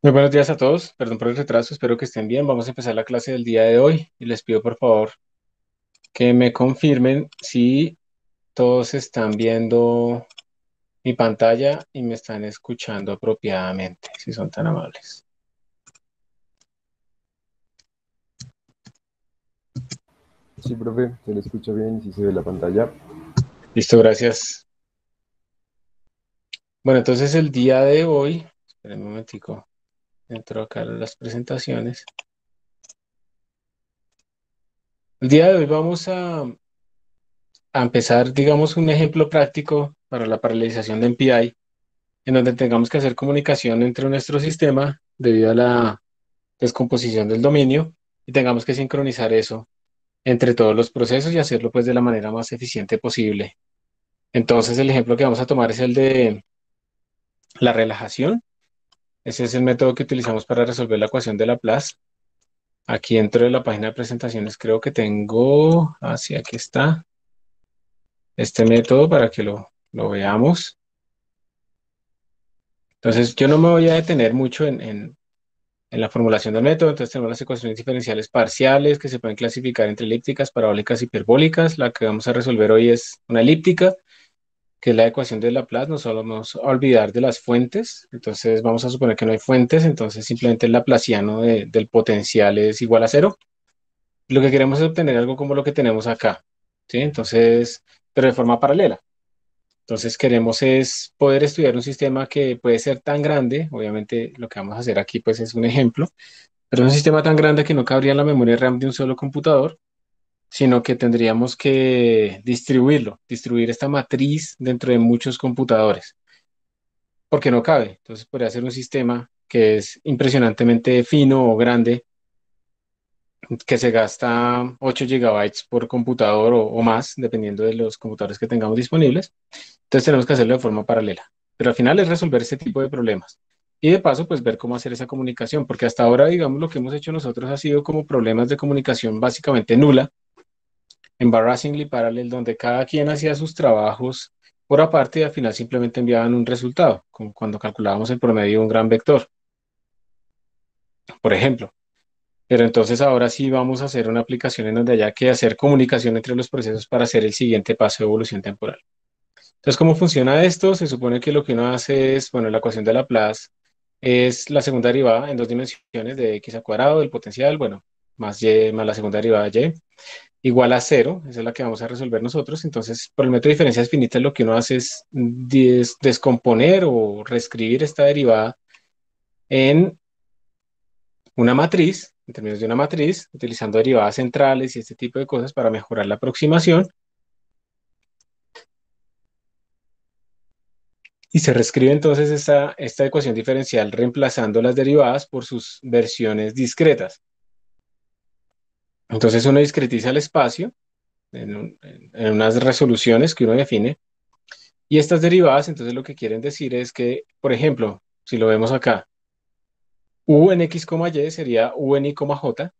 Muy buenos días a todos, perdón por el retraso, espero que estén bien. Vamos a empezar la clase del día de hoy y les pido por favor que me confirmen si todos están viendo mi pantalla y me están escuchando apropiadamente, si son tan amables. Sí, profe, se le escucha bien y sí se ve la pantalla. Listo, gracias. Bueno, entonces el día de hoy, esperen un momentico, entro acá a las presentaciones. El día de hoy vamos a empezar, digamos, un ejemplo práctico para la paralelización de MPI en donde tengamos que hacer comunicación entre nuestro sistema debido a la descomposición del dominio y tengamos que sincronizar eso entre todos los procesos y hacerlo pues de la manera más eficiente posible. Entonces el ejemplo que vamos a tomar es el de la relajación. Ese es el método que utilizamos para resolver la ecuación de Laplace. Aquí dentro de la página de presentaciones creo que tengo, así aquí está, este método para que lo veamos. Entonces yo no me voy a detener mucho en la formulación del método. Entonces tenemos las ecuaciones diferenciales parciales que se pueden clasificar entre elípticas, parabólicas y hiperbólicas. La que vamos a resolver hoy es una elíptica, que es la ecuación de Laplace. No solo vamos a olvidar de las fuentes. Entonces vamos a suponer que no hay fuentes. Entonces simplemente el laplaciano del potencial es igual a cero. Lo que queremos es obtener algo como lo que tenemos acá, ¿sí? Entonces, pero de forma paralela. Entonces queremos es poder estudiar un sistema que puede ser tan grande. Obviamente lo que vamos a hacer aquí pues es un ejemplo, pero es un sistema tan grande que no cabría en la memoria RAM de un solo computador, sino que tendríamos que distribuir esta matriz dentro de muchos computadores, porque no cabe. Entonces podría ser un sistema que es impresionantemente fino o grande, que se gasta 8 gigabytes por computador o más, dependiendo de los computadores que tengamos disponibles. Entonces tenemos que hacerlo de forma paralela. Pero al final es resolver este tipo de problemas. Y de paso, pues ver cómo hacer esa comunicación, porque hasta ahora, digamos, lo que hemos hecho nosotros ha sido como problemas de comunicación básicamente nula, embarrassingly parallel, donde cada quien hacía sus trabajos por aparte y al final simplemente enviaban un resultado, como cuando calculábamos el promedio de un gran vector, por ejemplo. Pero entonces ahora sí vamos a hacer una aplicación en donde haya que hacer comunicación entre los procesos para hacer el siguiente paso de evolución temporal. Entonces, ¿cómo funciona esto? Se supone que lo que uno hace es, bueno, la ecuación de Laplace es la segunda derivada en dos dimensiones de x al cuadrado del potencial, bueno, más y más la segunda derivada de y, igual a cero. Esa es la que vamos a resolver nosotros. Entonces, por el método de diferencias finitas, lo que uno hace es descomponer o reescribir esta derivada en una matriz, en términos de una matriz, utilizando derivadas centrales y este tipo de cosas para mejorar la aproximación. Y se reescribe entonces esta ecuación diferencial reemplazando las derivadas por sus versiones discretas. Entonces uno discretiza el espacio en unas resoluciones que uno define. Y estas derivadas, entonces lo que quieren decir es que, por ejemplo, si lo vemos acá, u en x, y sería u en y, j.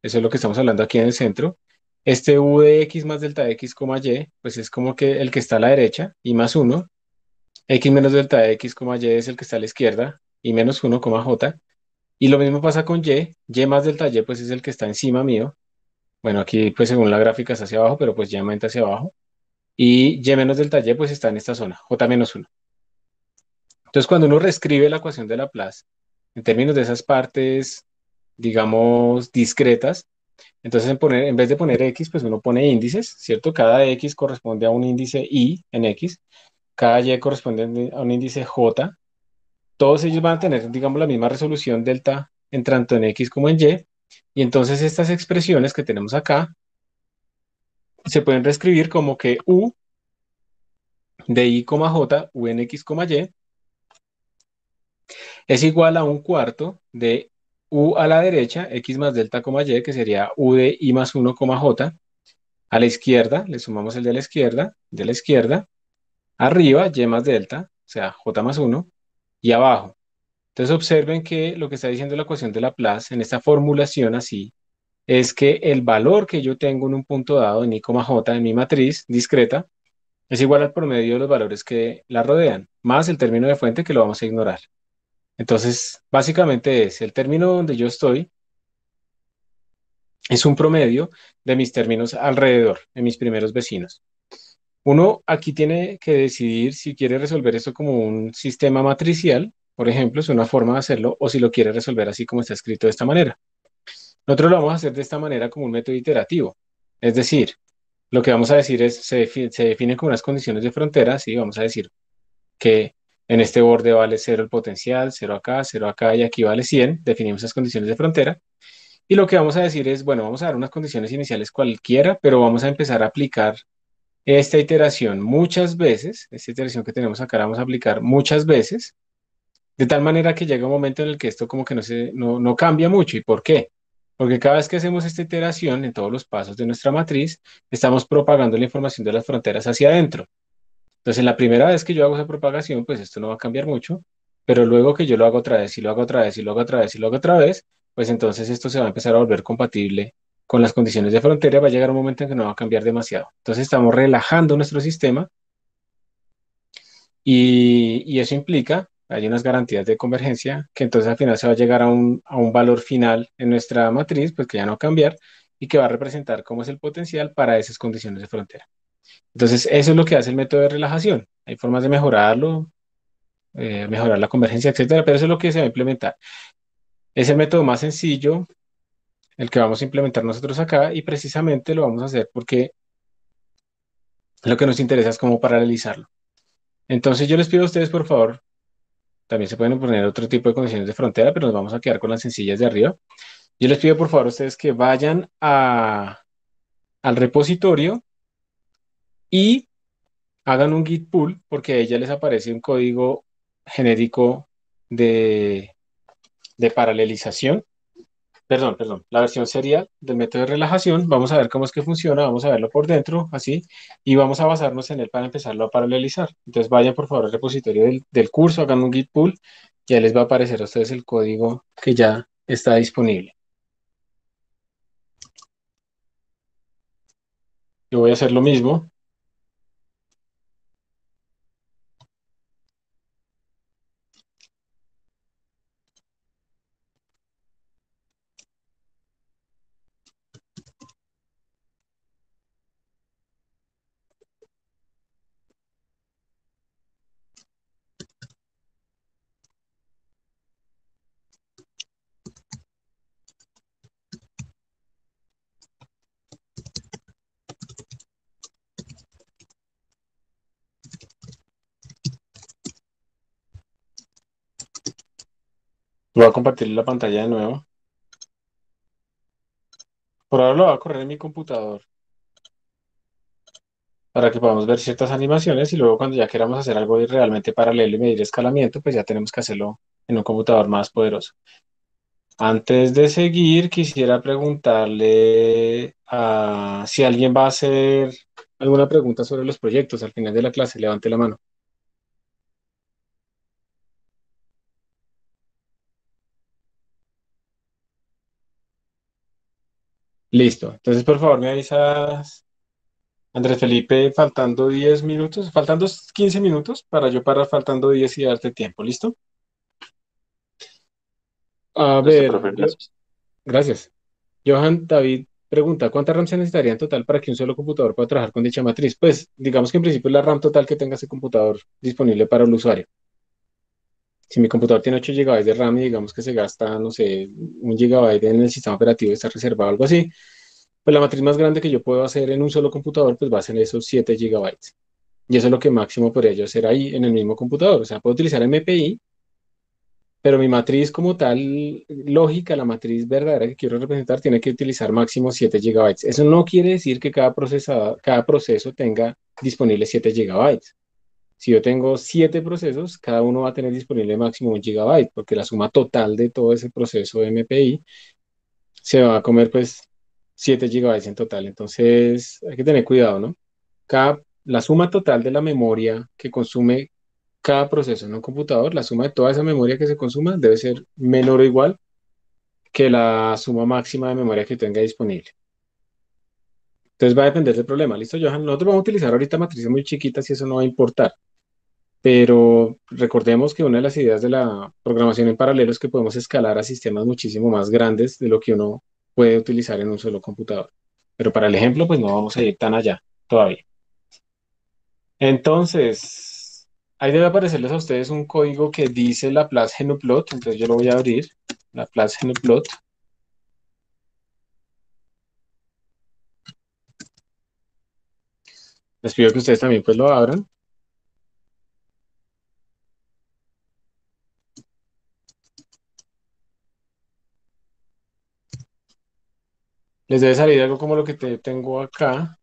Eso es lo que estamos hablando aquí en el centro. Este u de x más delta de x, y, pues es como que el que está a la derecha, y más uno. X menos delta de x, y es el que está a la izquierda, y menos uno, j. Y lo mismo pasa con y más delta y, pues es el que está encima mío. Bueno, aquí pues según la gráfica está hacia abajo, pero pues y aumenta hacia abajo. Y menos delta y, pues está en esta zona, j menos uno. Entonces, cuando uno reescribe la ecuación de Laplace en términos de esas partes, digamos, discretas, entonces en vez de poner x, pues uno pone índices, ¿cierto? Cada x corresponde a un índice y en x, cada y corresponde a un índice j. Todos ellos van a tener, digamos, la misma resolución delta en tanto en x como en y. Y entonces estas expresiones que tenemos acá se pueden reescribir como que u de y, j, u en x, y, es igual a un cuarto de u a la derecha, x más delta, y, que sería u de y más uno, j. A la izquierda, le sumamos el de la izquierda, arriba, y más delta, o sea, j más uno, y abajo. Entonces observen que lo que está diciendo la ecuación de Laplace en esta formulación así es que el valor que yo tengo en un punto dado en i, j en mi matriz discreta es igual al promedio de los valores que la rodean, más el término de fuente que lo vamos a ignorar. Entonces, básicamente es el término donde yo estoy, es un promedio de mis términos alrededor, de mis primeros vecinos. Uno aquí tiene que decidir si quiere resolver esto como un sistema matricial, por ejemplo, es una forma de hacerlo, o si lo quiere resolver así como está escrito de esta manera. Nosotros lo vamos a hacer de esta manera como un método iterativo. Es decir, lo que vamos a decir es, se definen como unas condiciones de frontera, ¿sí? Vamos a decir que en este borde vale cero el potencial, cero acá y aquí vale 100. Definimos esas condiciones de frontera. Y lo que vamos a decir es, bueno, vamos a dar unas condiciones iniciales cualquiera, pero vamos a empezar a aplicar esta iteración muchas veces, esta iteración que tenemos acá la vamos a aplicar muchas veces, de tal manera que llega un momento en el que esto como que no cambia mucho. ¿Y por qué? Porque cada vez que hacemos esta iteración en todos los pasos de nuestra matriz, estamos propagando la información de las fronteras hacia adentro. Entonces, la primera vez que yo hago esa propagación, pues esto no va a cambiar mucho, pero luego que yo lo hago otra vez y lo hago otra vez y lo hago otra vez y lo hago otra vez, pues entonces esto se va a empezar a volver compatible con las condiciones de frontera, va a llegar un momento en que no va a cambiar demasiado. Entonces, estamos relajando nuestro sistema y eso implica, hay unas garantías de convergencia, que entonces al final se va a llegar a un valor final en nuestra matriz, pues que ya no va a cambiar y que va a representar cómo es el potencial para esas condiciones de frontera. Entonces, eso es lo que hace el método de relajación. Hay formas de mejorarlo, mejorar la convergencia, etcétera, pero eso es lo que se va a implementar. Es el método más sencillo, el que vamos a implementar nosotros acá, y precisamente lo vamos a hacer porque lo que nos interesa es cómo paralelizarlo. Entonces, yo les pido a ustedes, por favor, también se pueden poner otro tipo de condiciones de frontera, pero nos vamos a quedar con las sencillas de arriba. Yo les pido, por favor, a ustedes que vayan al repositorio y hagan un git pull, porque a ella les aparece un código genérico de, de paralelización. Perdón, la versión serial del método de relajación. Vamos a ver cómo es que funciona, vamos a verlo por dentro, así, y vamos a basarnos en él para empezarlo a paralelizar. Entonces vayan por favor al repositorio del curso, hagan un git pull, ya les va a aparecer a ustedes el código que ya está disponible. Yo voy a hacer lo mismo. Voy a compartir la pantalla de nuevo. Por ahora lo voy a correr en mi computador para que podamos ver ciertas animaciones y luego cuando ya queramos hacer algo realmente paralelo y medir escalamiento, pues ya tenemos que hacerlo en un computador más poderoso. Antes de seguir, quisiera preguntarle a si alguien va a hacer alguna pregunta sobre los proyectos al final de la clase. Levante la mano. Listo. Entonces, por favor, me avisas, Andrés Felipe, faltando 10 minutos, faltando 15 minutos para yo parar faltando 10 y darte tiempo. ¿Listo? A Listo, ver, profe, gracias. gracias. Johan David pregunta, ¿cuánta RAM se necesitaría en total para que un solo computador pueda trabajar con dicha matriz? Pues digamos que en principio es la RAM total que tenga ese computador disponible para el usuario. Si mi computador tiene 8 GB de RAM y digamos que se gasta, no sé, 1 GB en el sistema operativo, está reservado, algo así, pues la matriz más grande que yo puedo hacer en un solo computador, pues va a ser esos 7 GB. Y eso es lo que máximo podría yo hacer ahí en el mismo computador. O sea, puedo utilizar MPI, pero mi matriz como tal, lógica, la matriz verdadera que quiero representar, tiene que utilizar máximo 7 GB. Eso no quiere decir que cada proceso tenga disponible 7 GB. Si yo tengo 7 procesos, cada uno va a tener disponible máximo 1 GB, porque la suma total de todo ese proceso de MPI se va a comer pues 7 GB en total. Entonces hay que tener cuidado, ¿no? La suma total de la memoria que consume cada proceso en un computador, la suma de toda esa memoria que se consuma debe ser menor o igual que la suma máxima de memoria que tenga disponible. Entonces va a depender del problema. ¿Listo, Johan? Nosotros vamos a utilizar ahorita matrices muy chiquitas y eso no va a importar. pero recordemos que una de las ideas de la programación en paralelo es que podemos escalar a sistemas muchísimo más grandes de lo que uno puede utilizar en un solo computador. Pero para el ejemplo, pues no vamos a ir tan allá todavía. Entonces, ahí debe aparecerles a ustedes un código que dice Laplace Genoplot. Entonces yo lo voy a abrir, Laplace Genoplot. Les pido que ustedes también pues lo abran. Les debe salir algo como lo que tengo acá.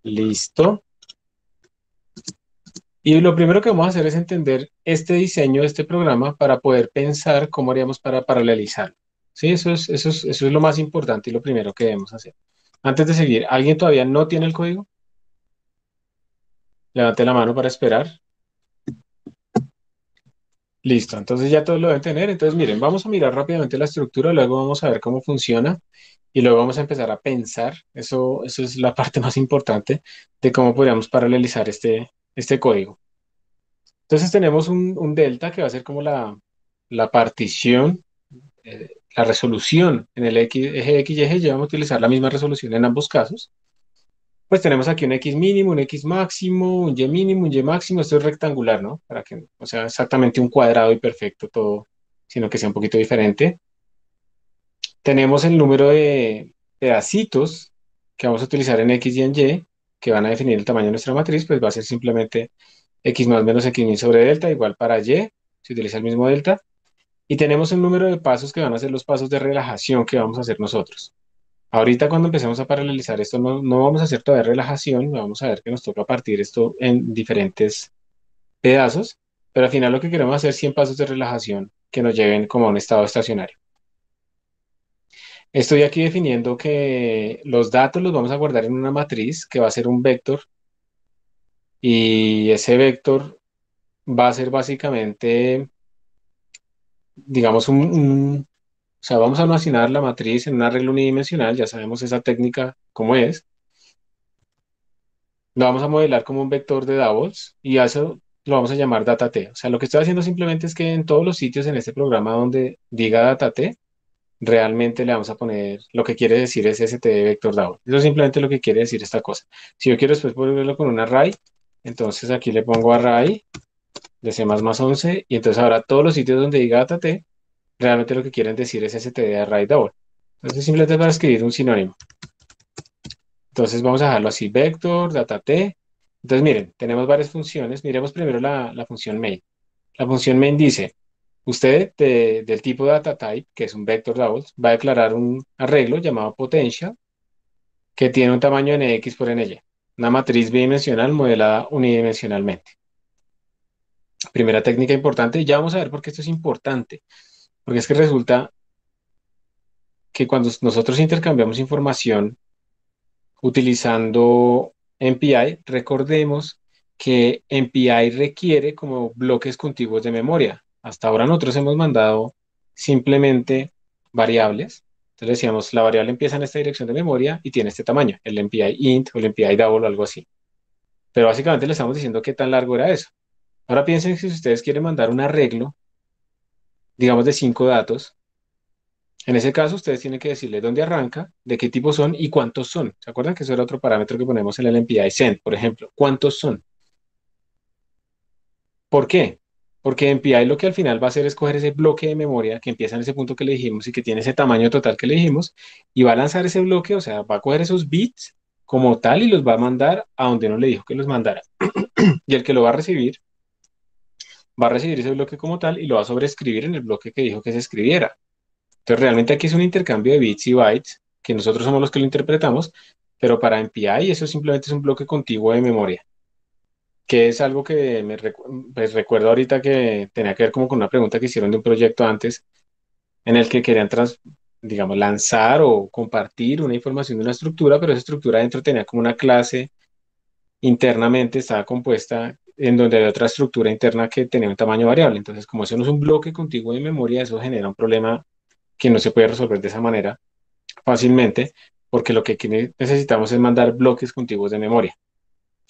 Listo. Y lo primero que vamos a hacer es entender este diseño de este programa para poder pensar cómo haríamos para paralelizarlo. Sí, eso es lo más importante y lo primero que debemos hacer. Antes de seguir, ¿alguien todavía no tiene el código? Levante la mano para esperar. Listo, entonces ya todos lo deben tener. Entonces, miren, vamos a mirar rápidamente la estructura, luego vamos a ver cómo funciona y luego vamos a empezar a pensar. Eso es la parte más importante de cómo podríamos paralelizar este código. Entonces tenemos un delta que va a ser como la partición, la resolución en el eje X y eje Y. Vamos a utilizar la misma resolución en ambos casos. Pues tenemos aquí un X mínimo, un X máximo, un Y mínimo, un Y máximo. Esto es rectangular, ¿no? Para que no sea exactamente un cuadrado y perfecto todo, sino que sea un poquito diferente. Tenemos el número de pedacitos que vamos a utilizar en X y en Y, que van a definir el tamaño de nuestra matriz, pues va a ser simplemente X más menos X mil sobre delta, igual para Y, se utiliza el mismo delta. Y tenemos un número de pasos que van a ser los pasos de relajación que vamos a hacer nosotros. Ahorita cuando empecemos a paralelizar esto, no vamos a hacer todavía relajación, vamos a ver que nos toca partir esto en diferentes pedazos, pero al final lo que queremos hacer es 100 pasos de relajación que nos lleven como a un estado estacionario. Estoy aquí definiendo que los datos los vamos a guardar en una matriz que va a ser un vector y ese vector va a ser básicamente, digamos, o sea, vamos a almacenar la matriz en un arreglo unidimensional, ya sabemos esa técnica cómo es. Lo vamos a modelar como un vector de doubles y a eso lo vamos a llamar data T. O sea, lo que estoy haciendo simplemente es que en todos los sitios en este programa donde diga data T, realmente le vamos a poner lo que quiere decir es ST de vector double. Eso es simplemente lo que quiere decir esta cosa. Si yo quiero después ponerlo con un array, entonces aquí le pongo array de C++11 y entonces ahora todos los sitios donde diga data T, realmente lo que quieren decir es ST de array double. Entonces simplemente para escribir un sinónimo. Entonces vamos a dejarlo así, vector, data t. Entonces miren, tenemos varias funciones. Miremos primero la función main. La función main dice, usted del tipo data type, que es un vector doubles, va a declarar un arreglo llamado potential que tiene un tamaño nx por ny, una matriz bidimensional modelada unidimensionalmente. Primera técnica importante, y ya vamos a ver por qué esto es importante, porque es que resulta que cuando nosotros intercambiamos información utilizando MPI, recordemos que MPI requiere como bloques contiguos de memoria. Hasta ahora nosotros hemos mandado simplemente variables. Entonces decíamos, la variable empieza en esta dirección de memoria y tiene este tamaño, el MPI int o el MPI double o algo así. Pero básicamente le estamos diciendo qué tan largo era eso. Ahora piensen que si ustedes quieren mandar un arreglo, digamos de 5 datos, en ese caso, ustedes tienen que decirle dónde arranca, de qué tipo son y cuántos son. ¿Se acuerdan que eso era otro parámetro que ponemos en el MPI send, por ejemplo? ¿Cuántos son? ¿Por qué? Porque MPI lo que al final va a hacer es coger ese bloque de memoria que empieza en ese punto que le dijimos y que tiene ese tamaño total que le dijimos y va a lanzar ese bloque, o sea, va a coger esos bits como tal y los va a mandar a donde uno le dijo que los mandara. Y el que lo va a recibir ese bloque como tal y lo va a sobreescribir en el bloque que dijo que se escribiera. Entonces, realmente aquí es un intercambio de bits y bytes, que nosotros somos los que lo interpretamos, pero para MPI eso simplemente es un bloque contiguo de memoria, que es algo que pues recuerdo ahorita que tenía que ver como con una pregunta que hicieron de un proyecto antes, en el que querían, digamos, lanzar o compartir una información de una estructura, pero esa estructura dentro tenía como una clase internamente, estaba compuesta en donde había otra estructura interna que tenía un tamaño variable. Entonces, como eso no es un bloque contiguo de memoria, eso genera un problema que no se puede resolver de esa manera fácilmente, porque lo que aquí necesitamos es mandar bloques contiguos de memoria.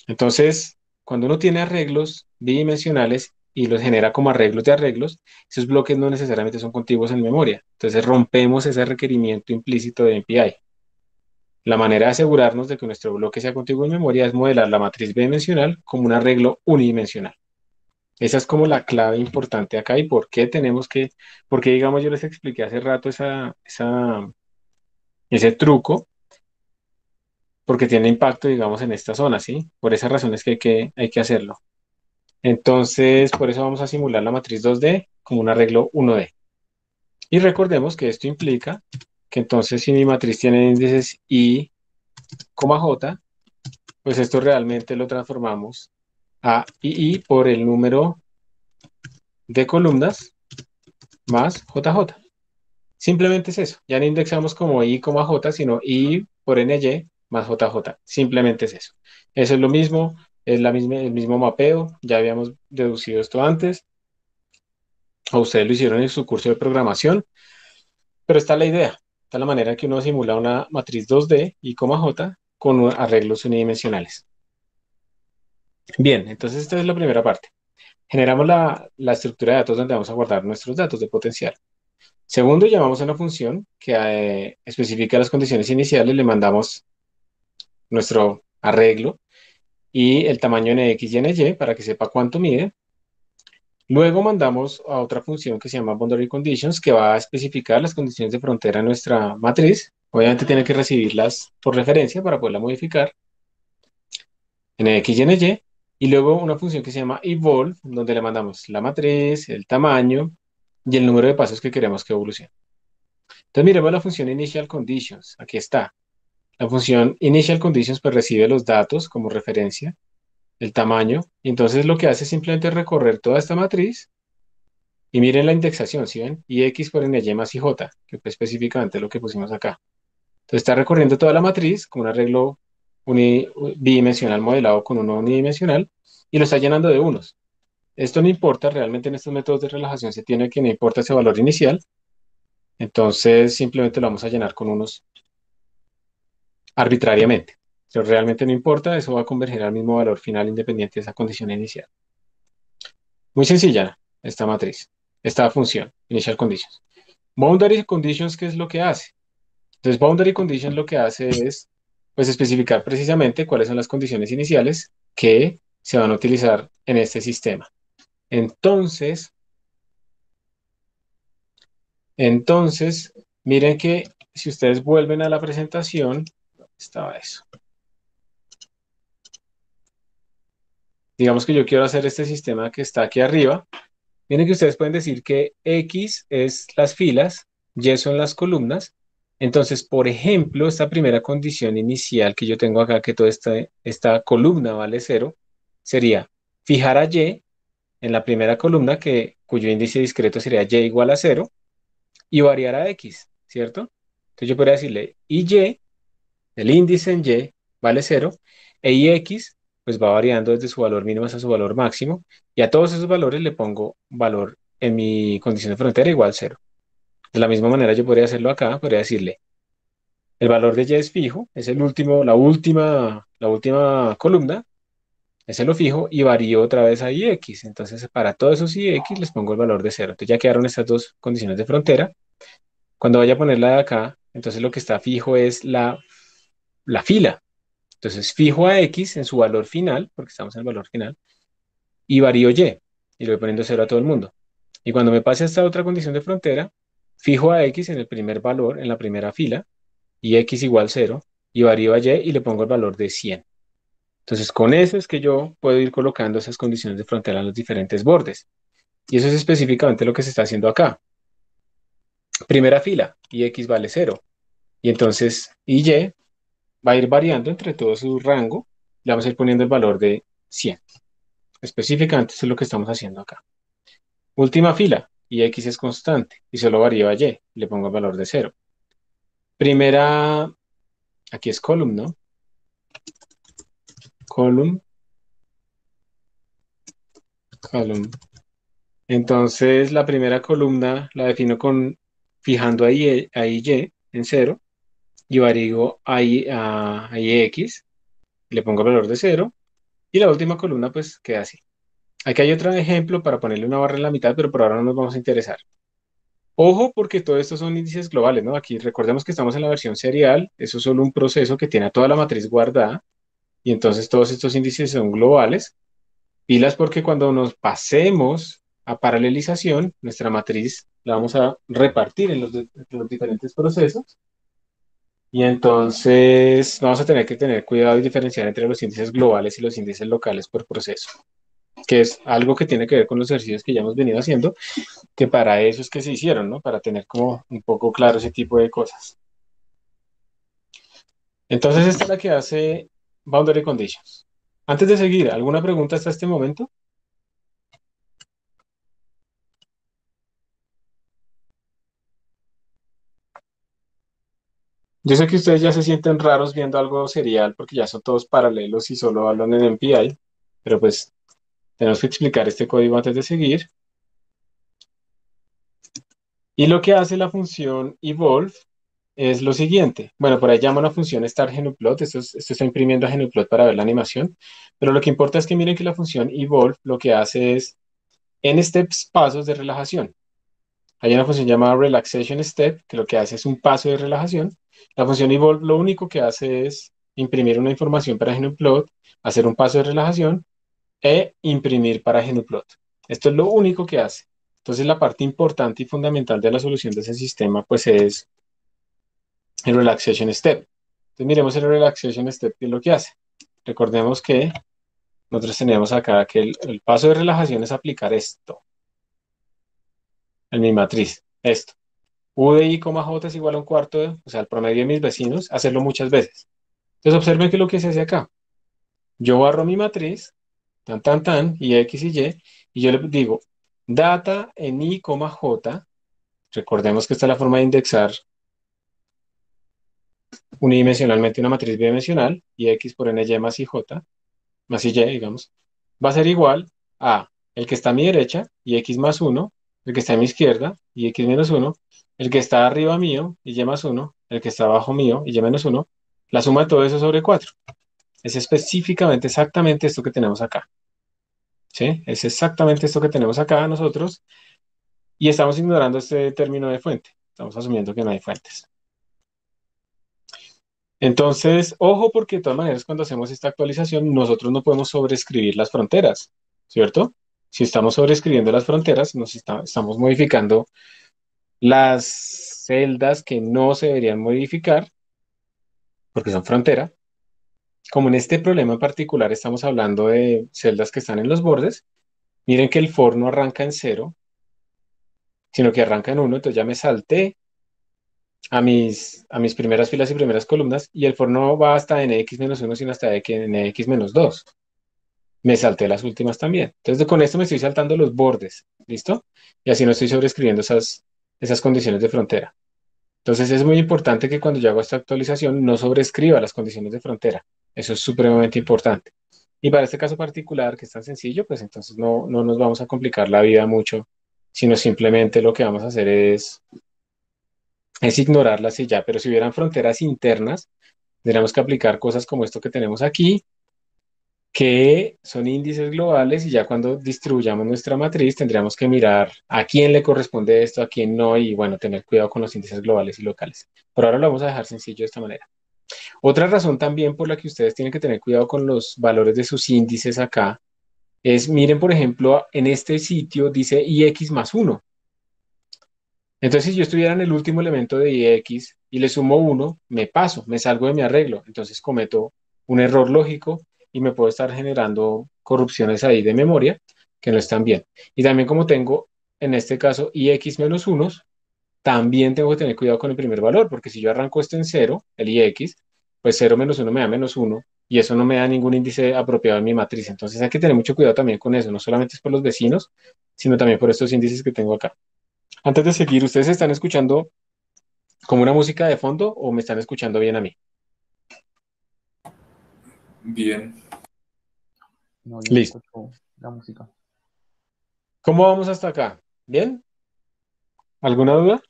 Entonces, cuando uno tiene arreglos bidimensionales y los genera como arreglos de arreglos, esos bloques no necesariamente son contiguos en memoria. Entonces, rompemos ese requerimiento implícito de MPI. La manera de asegurarnos de que nuestro bloque sea contiguo en memoria es modelar la matriz bidimensional como un arreglo unidimensional. Esa es como la clave importante acá y por qué porque digamos yo les expliqué hace rato ese truco, porque tiene impacto, digamos, en esta zona, ¿sí? Por esas razones que hay que hacerlo. Entonces, por eso vamos a simular la matriz 2D como un arreglo 1D. Y recordemos que esto implica que entonces si mi matriz tiene índices I, J, pues esto realmente lo transformamos a II por el número de columnas más JJ. Simplemente es eso. Ya no indexamos como I, J, sino I por NY más JJ. Simplemente es eso. Eso es lo mismo, es el mismo mapeo. Ya habíamos deducido esto antes. O ustedes lo hicieron en su curso de programación. Pero está la idea. Está la manera en que uno simula una matriz 2D, I, J, con arreglos unidimensionales. Bien, entonces esta es la primera parte. Generamos la estructura de datos donde vamos a guardar nuestros datos de potencial. Segundo, llamamos a una función que especifica las condiciones iniciales, le mandamos nuestro arreglo y el tamaño en X y en Y para que sepa cuánto mide. Luego mandamos a otra función que se llama Boundary Conditions, que va a especificar las condiciones de frontera en nuestra matriz. Obviamente tiene que recibirlas por referencia para poderla modificar en X y en Y. Y luego una función que se llama Evolve, donde le mandamos la matriz, el tamaño y el número de pasos que queremos que evolucione. Entonces miremos la función Initial Conditions. Aquí está. La función Initial Conditions pues recibe los datos como referencia, el tamaño, y entonces lo que hace es simplemente recorrer toda esta matriz y miren la indexación, ¿sí ven? Y X por N, Y más IJ, que fue específicamente lo que pusimos acá. Entonces está recorriendo toda la matriz con un arreglo bidimensional modelado con uno unidimensional y lo está llenando de unos. Esto no importa, realmente en estos métodos de relajación se tiene que no importa ese valor inicial, entonces simplemente lo vamos a llenar con unos arbitrariamente. Pero realmente no importa, eso va a converger al mismo valor final independiente de esa condición inicial. Muy sencilla esta matriz, esta función, initial conditions. Boundary conditions, ¿qué es lo que hace? Entonces, boundary conditions lo que hace es, pues, especificar precisamente cuáles son las condiciones iniciales que se van a utilizar en este sistema. Entonces, miren que si ustedes vuelven a la presentación, ¿dónde estaba eso? Digamos que yo quiero hacer este sistema que está aquí arriba. Miren que ustedes pueden decir que X es las filas, Y son las columnas. Entonces, por ejemplo, esta primera condición inicial que yo tengo acá, que toda esta columna vale 0, sería fijar a Y en la primera columna, cuyo índice discreto sería Y igual a 0, y variar a X, ¿cierto? Entonces yo podría decirle Y, el índice en Y vale 0, e IX pues va variando desde su valor mínimo hasta su valor máximo, y a todos esos valores le pongo valor en mi condición de frontera igual 0. De la misma manera yo podría hacerlo acá, podría decirle, el valor de Y es fijo, es el último, la última columna, ese lo fijo y varío otra vez a IX. Entonces para todos esos IX les pongo el valor de 0. Entonces ya quedaron estas dos condiciones de frontera. Cuando vaya a ponerla de acá, entonces lo que está fijo es la fila. Entonces fijo a X en su valor final, porque estamos en el valor final, y varío y le voy poniendo 0 a todo el mundo. Y cuando me pase a esta otra condición de frontera, fijo a X en el primer valor, en la primera fila, y X igual 0, y varío a Y le pongo el valor de 100. Entonces con eso es que yo puedo ir colocando esas condiciones de frontera en los diferentes bordes. Y eso es específicamente lo que se está haciendo acá. Primera fila, y X vale 0. Y entonces Y va a ir variando entre todo su rango. Le vamos a ir poniendo el valor de 100. Específicamente eso es lo que estamos haciendo acá. Última fila, y X es constante, y solo varía a Y, le pongo el valor de 0. Primera, aquí es column, ¿no? Column, column. Entonces la primera columna la defino con fijando ahí Y en cero, y varío ahí X, le pongo el valor de cero, y la última columna pues queda así. Aquí hay otro ejemplo para ponerle una barra en la mitad, pero por ahora no nos vamos a interesar. Ojo, porque todo esto son índices globales, ¿no? Aquí recordemos que estamos en la versión serial, eso es solo un proceso que tiene a toda la matriz guardada, y entonces todos estos índices son globales. Pilas porque cuando nos pasemos a paralelización, nuestra matriz la vamos a repartir en entre los diferentes procesos, y entonces vamos a tener que tener cuidado y diferenciar entre los índices globales y los índices locales por proceso, que es algo que tiene que ver con los ejercicios que ya hemos venido haciendo, que para eso es que se hicieron, ¿no? Para tener como un poco claro ese tipo de cosas. Entonces, esta es la que hace Boundary Conditions. Antes de seguir, ¿alguna pregunta hasta este momento? Yo sé que ustedes ya se sienten raros viendo algo serial porque ya son todos paralelos y solo hablan en MPI, pero pues tenemos que explicar este código antes de seguir. Y lo que hace la función evolve es lo siguiente. Bueno, por ahí llama una función start GNUplot. Esto está imprimiendo a GNUplot para ver la animación. Pero lo que importa es que miren que la función evolve lo que hace es n steps pasos de relajación. Hay una función llamada relaxation step que lo que hace es un paso de relajación. La función evolve lo único que hace es imprimir una información para GNUplot, hacer un paso de relajación e imprimir para GNUplot. Esto es lo único que hace. Entonces la parte importante y fundamental de la solución de ese sistema pues es el relaxation step. Entonces miremos el relaxation step, ¿qué es lo que hace? Recordemos que nosotros tenemos acá que el paso de relajación es aplicar esto en mi matriz, esto. U de I, J es igual a un cuarto, o sea, el promedio de mis vecinos, hacerlo muchas veces. Entonces observen que lo que se hace acá. Yo barro mi matriz, tan, tan, tan, y X y yo le digo data en I, J. Recordemos que esta es la forma de indexar unidimensionalmente una matriz bidimensional, y X por N, Y más IJ, más Y, digamos, va a ser igual a el que está a mi derecha, y X más uno, el que está a mi izquierda, y X menos uno, el que está arriba mío, y Y más uno, el que está abajo mío, y Y menos uno, la suma de todo eso sobre 4. Es específicamente exactamente esto que tenemos acá. ¿Sí? Es exactamente esto que tenemos acá nosotros, y estamos ignorando este término de fuente. Estamos asumiendo que no hay fuentes. Entonces, ojo, porque de todas maneras cuando hacemos esta actualización, nosotros no podemos sobreescribir las fronteras, ¿cierto? Si estamos sobreescribiendo las fronteras, estamos modificando las celdas que no se deberían modificar, porque son frontera. Como en este problema en particular estamos hablando de celdas que están en los bordes, miren que el for no arranca en cero, sino que arranca en uno, entonces ya me salté a mis primeras filas y primeras columnas, y el for no va hasta nx-1, sino hasta nx-2. Me salté las últimas también. Entonces, con esto me estoy saltando los bordes, ¿listo? Y así no estoy sobreescribiendo esas condiciones de frontera. Entonces, es muy importante que cuando yo hago esta actualización no sobreescriba las condiciones de frontera. Eso es supremamente importante. Y para este caso particular, que es tan sencillo, pues entonces no nos vamos a complicar la vida mucho, sino simplemente lo que vamos a hacer es ignorarlas y ya. Pero si hubieran fronteras internas, tendríamos que aplicar cosas como esto que tenemos aquí, que son índices globales, y ya cuando distribuyamos nuestra matriz tendríamos que mirar a quién le corresponde esto, a quién no, y bueno, tener cuidado con los índices globales y locales. Por ahora lo vamos a dejar sencillo de esta manera. Otra razón también por la que ustedes tienen que tener cuidado con los valores de sus índices acá es, miren, por ejemplo, en este sitio dice IX más uno. Entonces, si yo estuviera en el último elemento de IX y le sumo uno, me paso, me salgo de mi arreglo. Entonces cometo un error lógico y me puedo estar generando corrupciones ahí de memoria que no están bien. Y también como tengo, en este caso, IX menos unos, también tengo que tener cuidado con el primer valor, porque si yo arranco esto en cero, el IX, pues cero menos uno me da menos uno, y eso no me da ningún índice apropiado en mi matriz. Entonces hay que tener mucho cuidado también con eso, no solamente es por los vecinos, sino también por estos índices que tengo acá. Antes de seguir, ¿ustedes están escuchando como una música de fondo o me están escuchando bien a mí? Bien. No, yo no Listo. escucho la música. ¿Cómo vamos hasta acá? ¿Bien? ¿Alguna duda?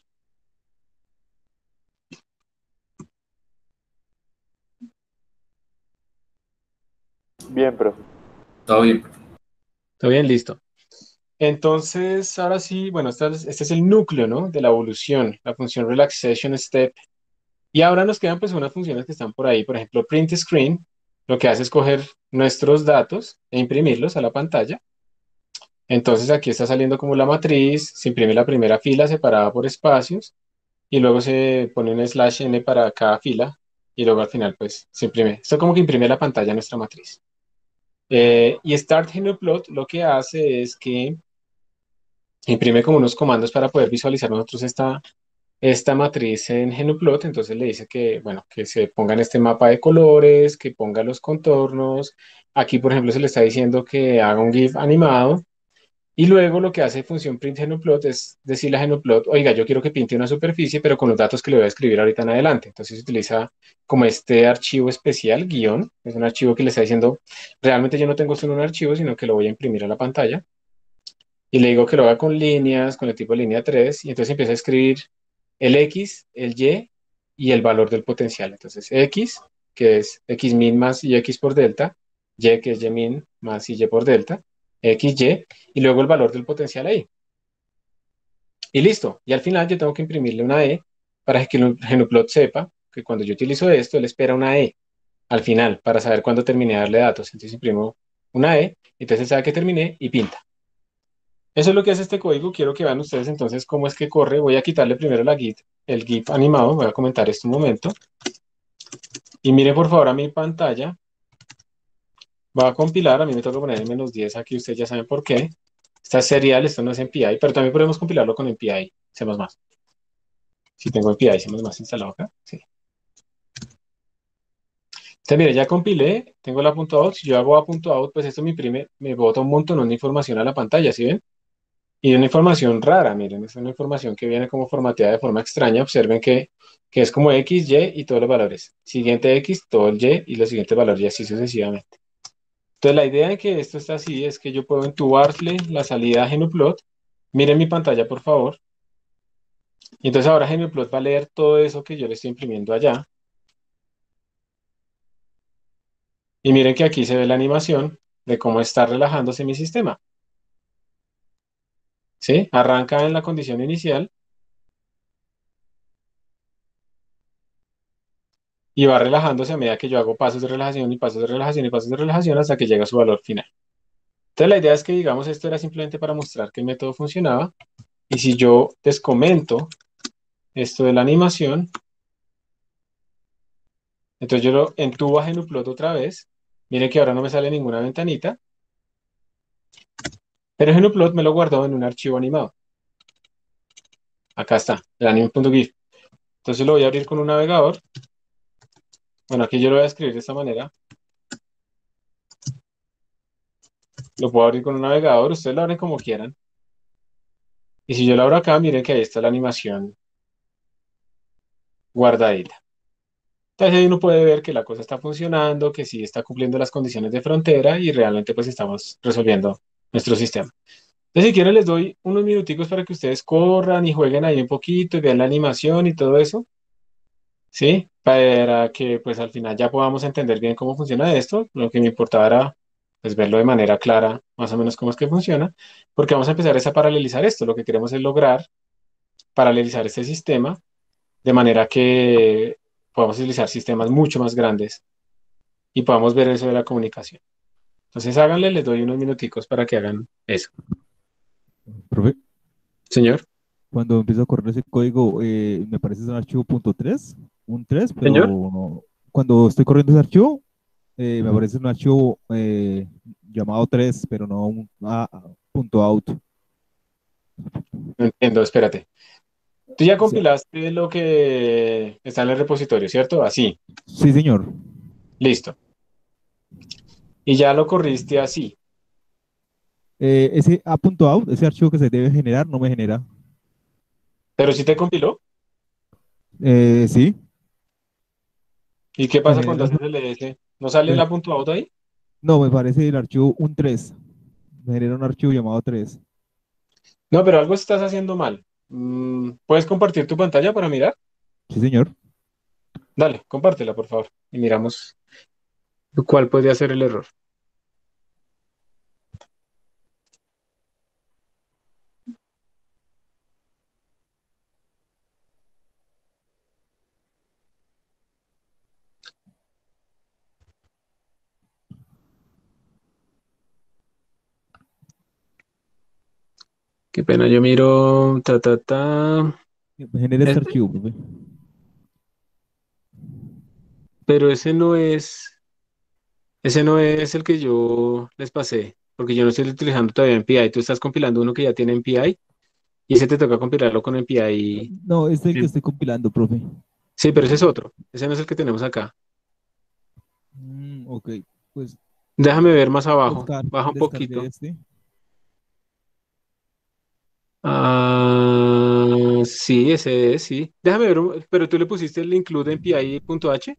Bien, profe. Todo bien. Todo bien, listo. Entonces, ahora sí, bueno, este es el núcleo, ¿no? De la evolución, la función relaxation step. Y ahora nos quedan pues unas funciones que están por ahí. Por ejemplo, print screen, lo que hace es coger nuestros datos e imprimirlos a la pantalla. Entonces aquí está saliendo como la matriz, se imprime la primera fila separada por espacios y luego se pone un slash n para cada fila y luego al final pues se imprime. Esto como que imprime la pantalla nuestra matriz. Y Start GnuPlot lo que hace es que imprime como unos comandos para poder visualizar nosotros esta matriz en GnuPlot. Entonces le dice que, bueno, que se ponga en este mapa de colores, que ponga los contornos. Aquí, por ejemplo, se le está diciendo que haga un GIF animado. Y luego lo que hace función print GnuPlot es decirle a GnuPlot, oiga, yo quiero que pinte una superficie, pero con los datos que le voy a escribir ahorita en adelante. Entonces se utiliza como este archivo especial, guión. Es un archivo que le está diciendo, realmente yo no tengo solo un archivo, sino que lo voy a imprimir a la pantalla. Y le digo que lo haga con líneas, con el tipo de línea 3 y entonces empieza a escribir el X, el Y y el valor del potencial. Entonces X, que es X min más Y X por delta, Y, que es Y min más Y por delta, X, y luego el valor del potencial ahí. Y listo. Y al final yo tengo que imprimirle una E para que el GnuPlot sepa que cuando yo utilizo esto, él espera una E al final para saber cuándo terminé de darle datos. Entonces imprimo una E, entonces él sabe que terminé y pinta. Eso es lo que hace este código. Quiero que vean ustedes entonces cómo es que corre. Voy a quitarle primero el GIF animado. Voy a comentar esto un momento. Y mire por favor a mi pantalla. Va a compilar. A mí me toca poner el -10 aquí. Ustedes ya saben por qué. Esta es serial, esto no es MPI, pero también podemos compilarlo con MPI, C++. Si tengo MPI, C++ instalado acá. Sí. Entonces, mire, ya compilé. Tengo la .out. Si yo hago a.out, pues esto me imprime, me bota un montón de información a la pantalla. ¿Sí ven? Y una información rara, miren, es una información que viene como formateada de forma extraña. Observen que es como X, Y y todos los valores. Siguiente X, todo el Y y los siguientes valores y así sucesivamente. Entonces la idea de que esto está así es que yo puedo entubarle la salida a GnuPlot. Miren mi pantalla, por favor. Y entonces ahora GnuPlot va a leer todo eso que yo le estoy imprimiendo allá. Y miren que aquí se ve la animación de cómo está relajándose mi sistema. ¿Sí? Arranca en la condición inicial y va relajándose a medida que yo hago pasos de relajación y pasos de relajación y pasos de relajación hasta que llega a su valor final. Entonces la idea es que, digamos, esto era simplemente para mostrar que el método funcionaba. Y si yo descomento esto de la animación, entonces yo lo entubo a GnuPlot otra vez. Miren que ahora no me sale ninguna ventanita, pero GnuPlot me lo guardó en un archivo animado. Acá está, el anime.gif. Entonces lo voy a abrir con un navegador. Bueno, aquí yo lo voy a escribir de esta manera. Lo puedo abrir con un navegador, ustedes lo abren como quieran. Y si yo lo abro acá, miren que ahí está la animación guardadita. Entonces ahí uno puede ver que la cosa está funcionando, que sí está cumpliendo las condiciones de frontera y realmente pues estamos resolviendo nuestro sistema. Entonces si quieren les doy unos minuticos para que ustedes corran y jueguen ahí un poquito y vean la animación y todo eso, ¿sí? Para que pues al final ya podamos entender bien cómo funciona esto. Lo que me importaba era pues verlo de manera clara, más o menos cómo es que funciona, porque vamos a empezar es a paralelizar esto. Lo que queremos es lograr paralelizar este sistema de manera que podamos utilizar sistemas mucho más grandes y podamos ver eso de la comunicación. Entonces háganle, les doy unos minuticos para que hagan eso. Profe, Señor. cuando empiezo a correr ese código, me aparece un archivo .3, un 3, pero Señor. cuando estoy corriendo ese archivo, me aparece un archivo llamado 3, pero no un .out. No entiendo, espérate. Tú ya Sí, compilaste lo que está en el repositorio, ¿cierto? Así, sí, señor. listo. Y ya lo corriste así. Ese a.out, ese archivo que se debe generar, no me genera. Pero sí te compiló. Sí, ¿Y qué me pasa cuando genera, haces el LS? ¿No sale me- la punto auto ahí? no, me parece el archivo un 3. Me genera un archivo llamado 3. No, pero algo estás haciendo mal. ¿Puedes compartir tu pantalla para mirar? Sí, señor. Dale, compártela, por favor. Y miramos cuál podría ser el error. Qué pena, yo miro, ta, ta, ta. Genera este Este, archivo, profe. pero ese no es el que yo les pasé, porque yo no estoy utilizando todavía MPI. Tú estás compilando uno que ya tiene MPI y ese te toca compilarlo con MPI. No, este es el que Sí, estoy compilando, profe. sí, pero ese es otro. Ese no es el que tenemos acá. Ok, pues Déjame ver más abajo. Baja un descargué poquito. este. Ah, sí, ese es, sí. Déjame ver, pero tú le pusiste el include MPI.h.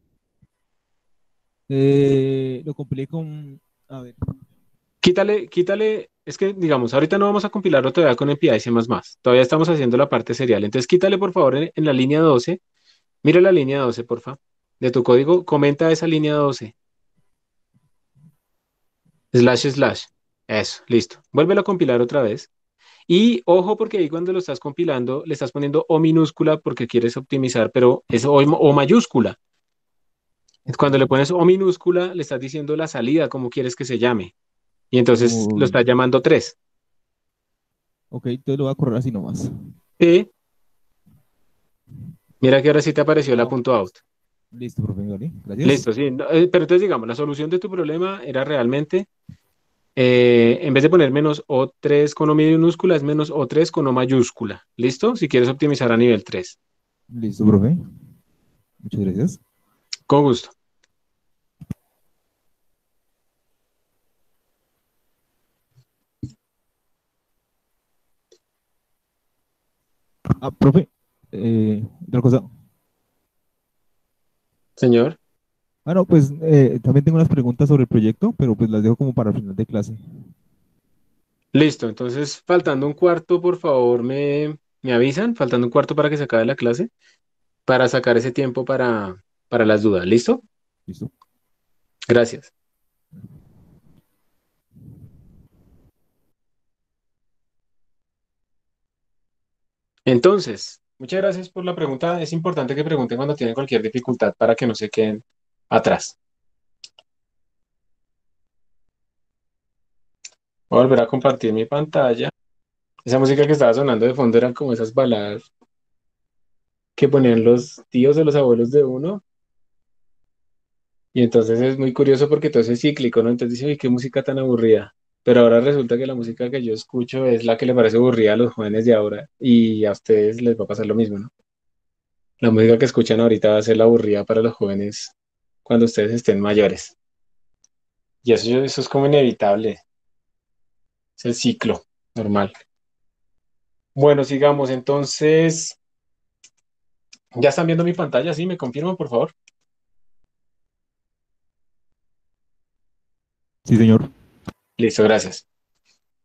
Lo compilé con, a ver, Quítale, es que digamos, ahorita no vamos a compilarlo todavía con MPI y C++. Todavía estamos haciendo la parte serial. Entonces quítale por favor en la línea 12. Mira la línea 12, porfa. De tu código, comenta esa línea 12. Slash, slash. Eso, listo. Vuélvelo a compilar otra vez. Y ojo, porque ahí cuando lo estás compilando, le estás poniendo O minúscula porque quieres optimizar, pero es O mayúscula. ok, Cuando le pones O minúscula, le estás diciendo la salida, como quieres que se llame. Y entonces lo uy, estás llamando 3. ok, entonces lo voy a correr así nomás. Y mira que ahora sí te apareció la Ah, punto out. listo, profe, vale, gracias. Listo, sí. Pero entonces digamos, la solución de tu problema era realmente, en vez de poner menos O3 con O minúscula, es menos O3 con O mayúscula. ¿Listo? Si quieres optimizar a nivel 3. Listo, profe, muchas gracias. Con gusto. Ah, profe, otra cosa. Señor. Ah, no, pues también tengo unas preguntas sobre el proyecto, pero pues las dejo como para el final de clase. Listo. Entonces, faltando un cuarto, por favor, me avisan. Faltando un cuarto para que se acabe la clase, para sacar ese tiempo para las dudas. ¿Listo? ¿Listo? Gracias. Entonces, muchas gracias por la pregunta. Es importante que pregunten cuando tienen cualquier dificultad para que no se queden atrás. Voy a volver a compartir mi pantalla. Esa música que estaba sonando de fondo eran como esas baladas que ponían los tíos o los abuelos de uno. Y entonces es muy curioso porque todo es cíclico, ¿no? Entonces dice, uy, qué música tan aburrida. Pero ahora resulta que la música que yo escucho es la que le parece aburrida a los jóvenes de ahora. Y a ustedes les va a pasar lo mismo, ¿no? La música que escuchan ahorita va a ser la aburrida para los jóvenes cuando ustedes estén mayores. Y eso es como inevitable. Es el ciclo normal. Bueno, sigamos. Entonces, ¿ya están viendo mi pantalla? ¿Sí? ¿Me confirman, por favor? Sí, señor. Listo, gracias.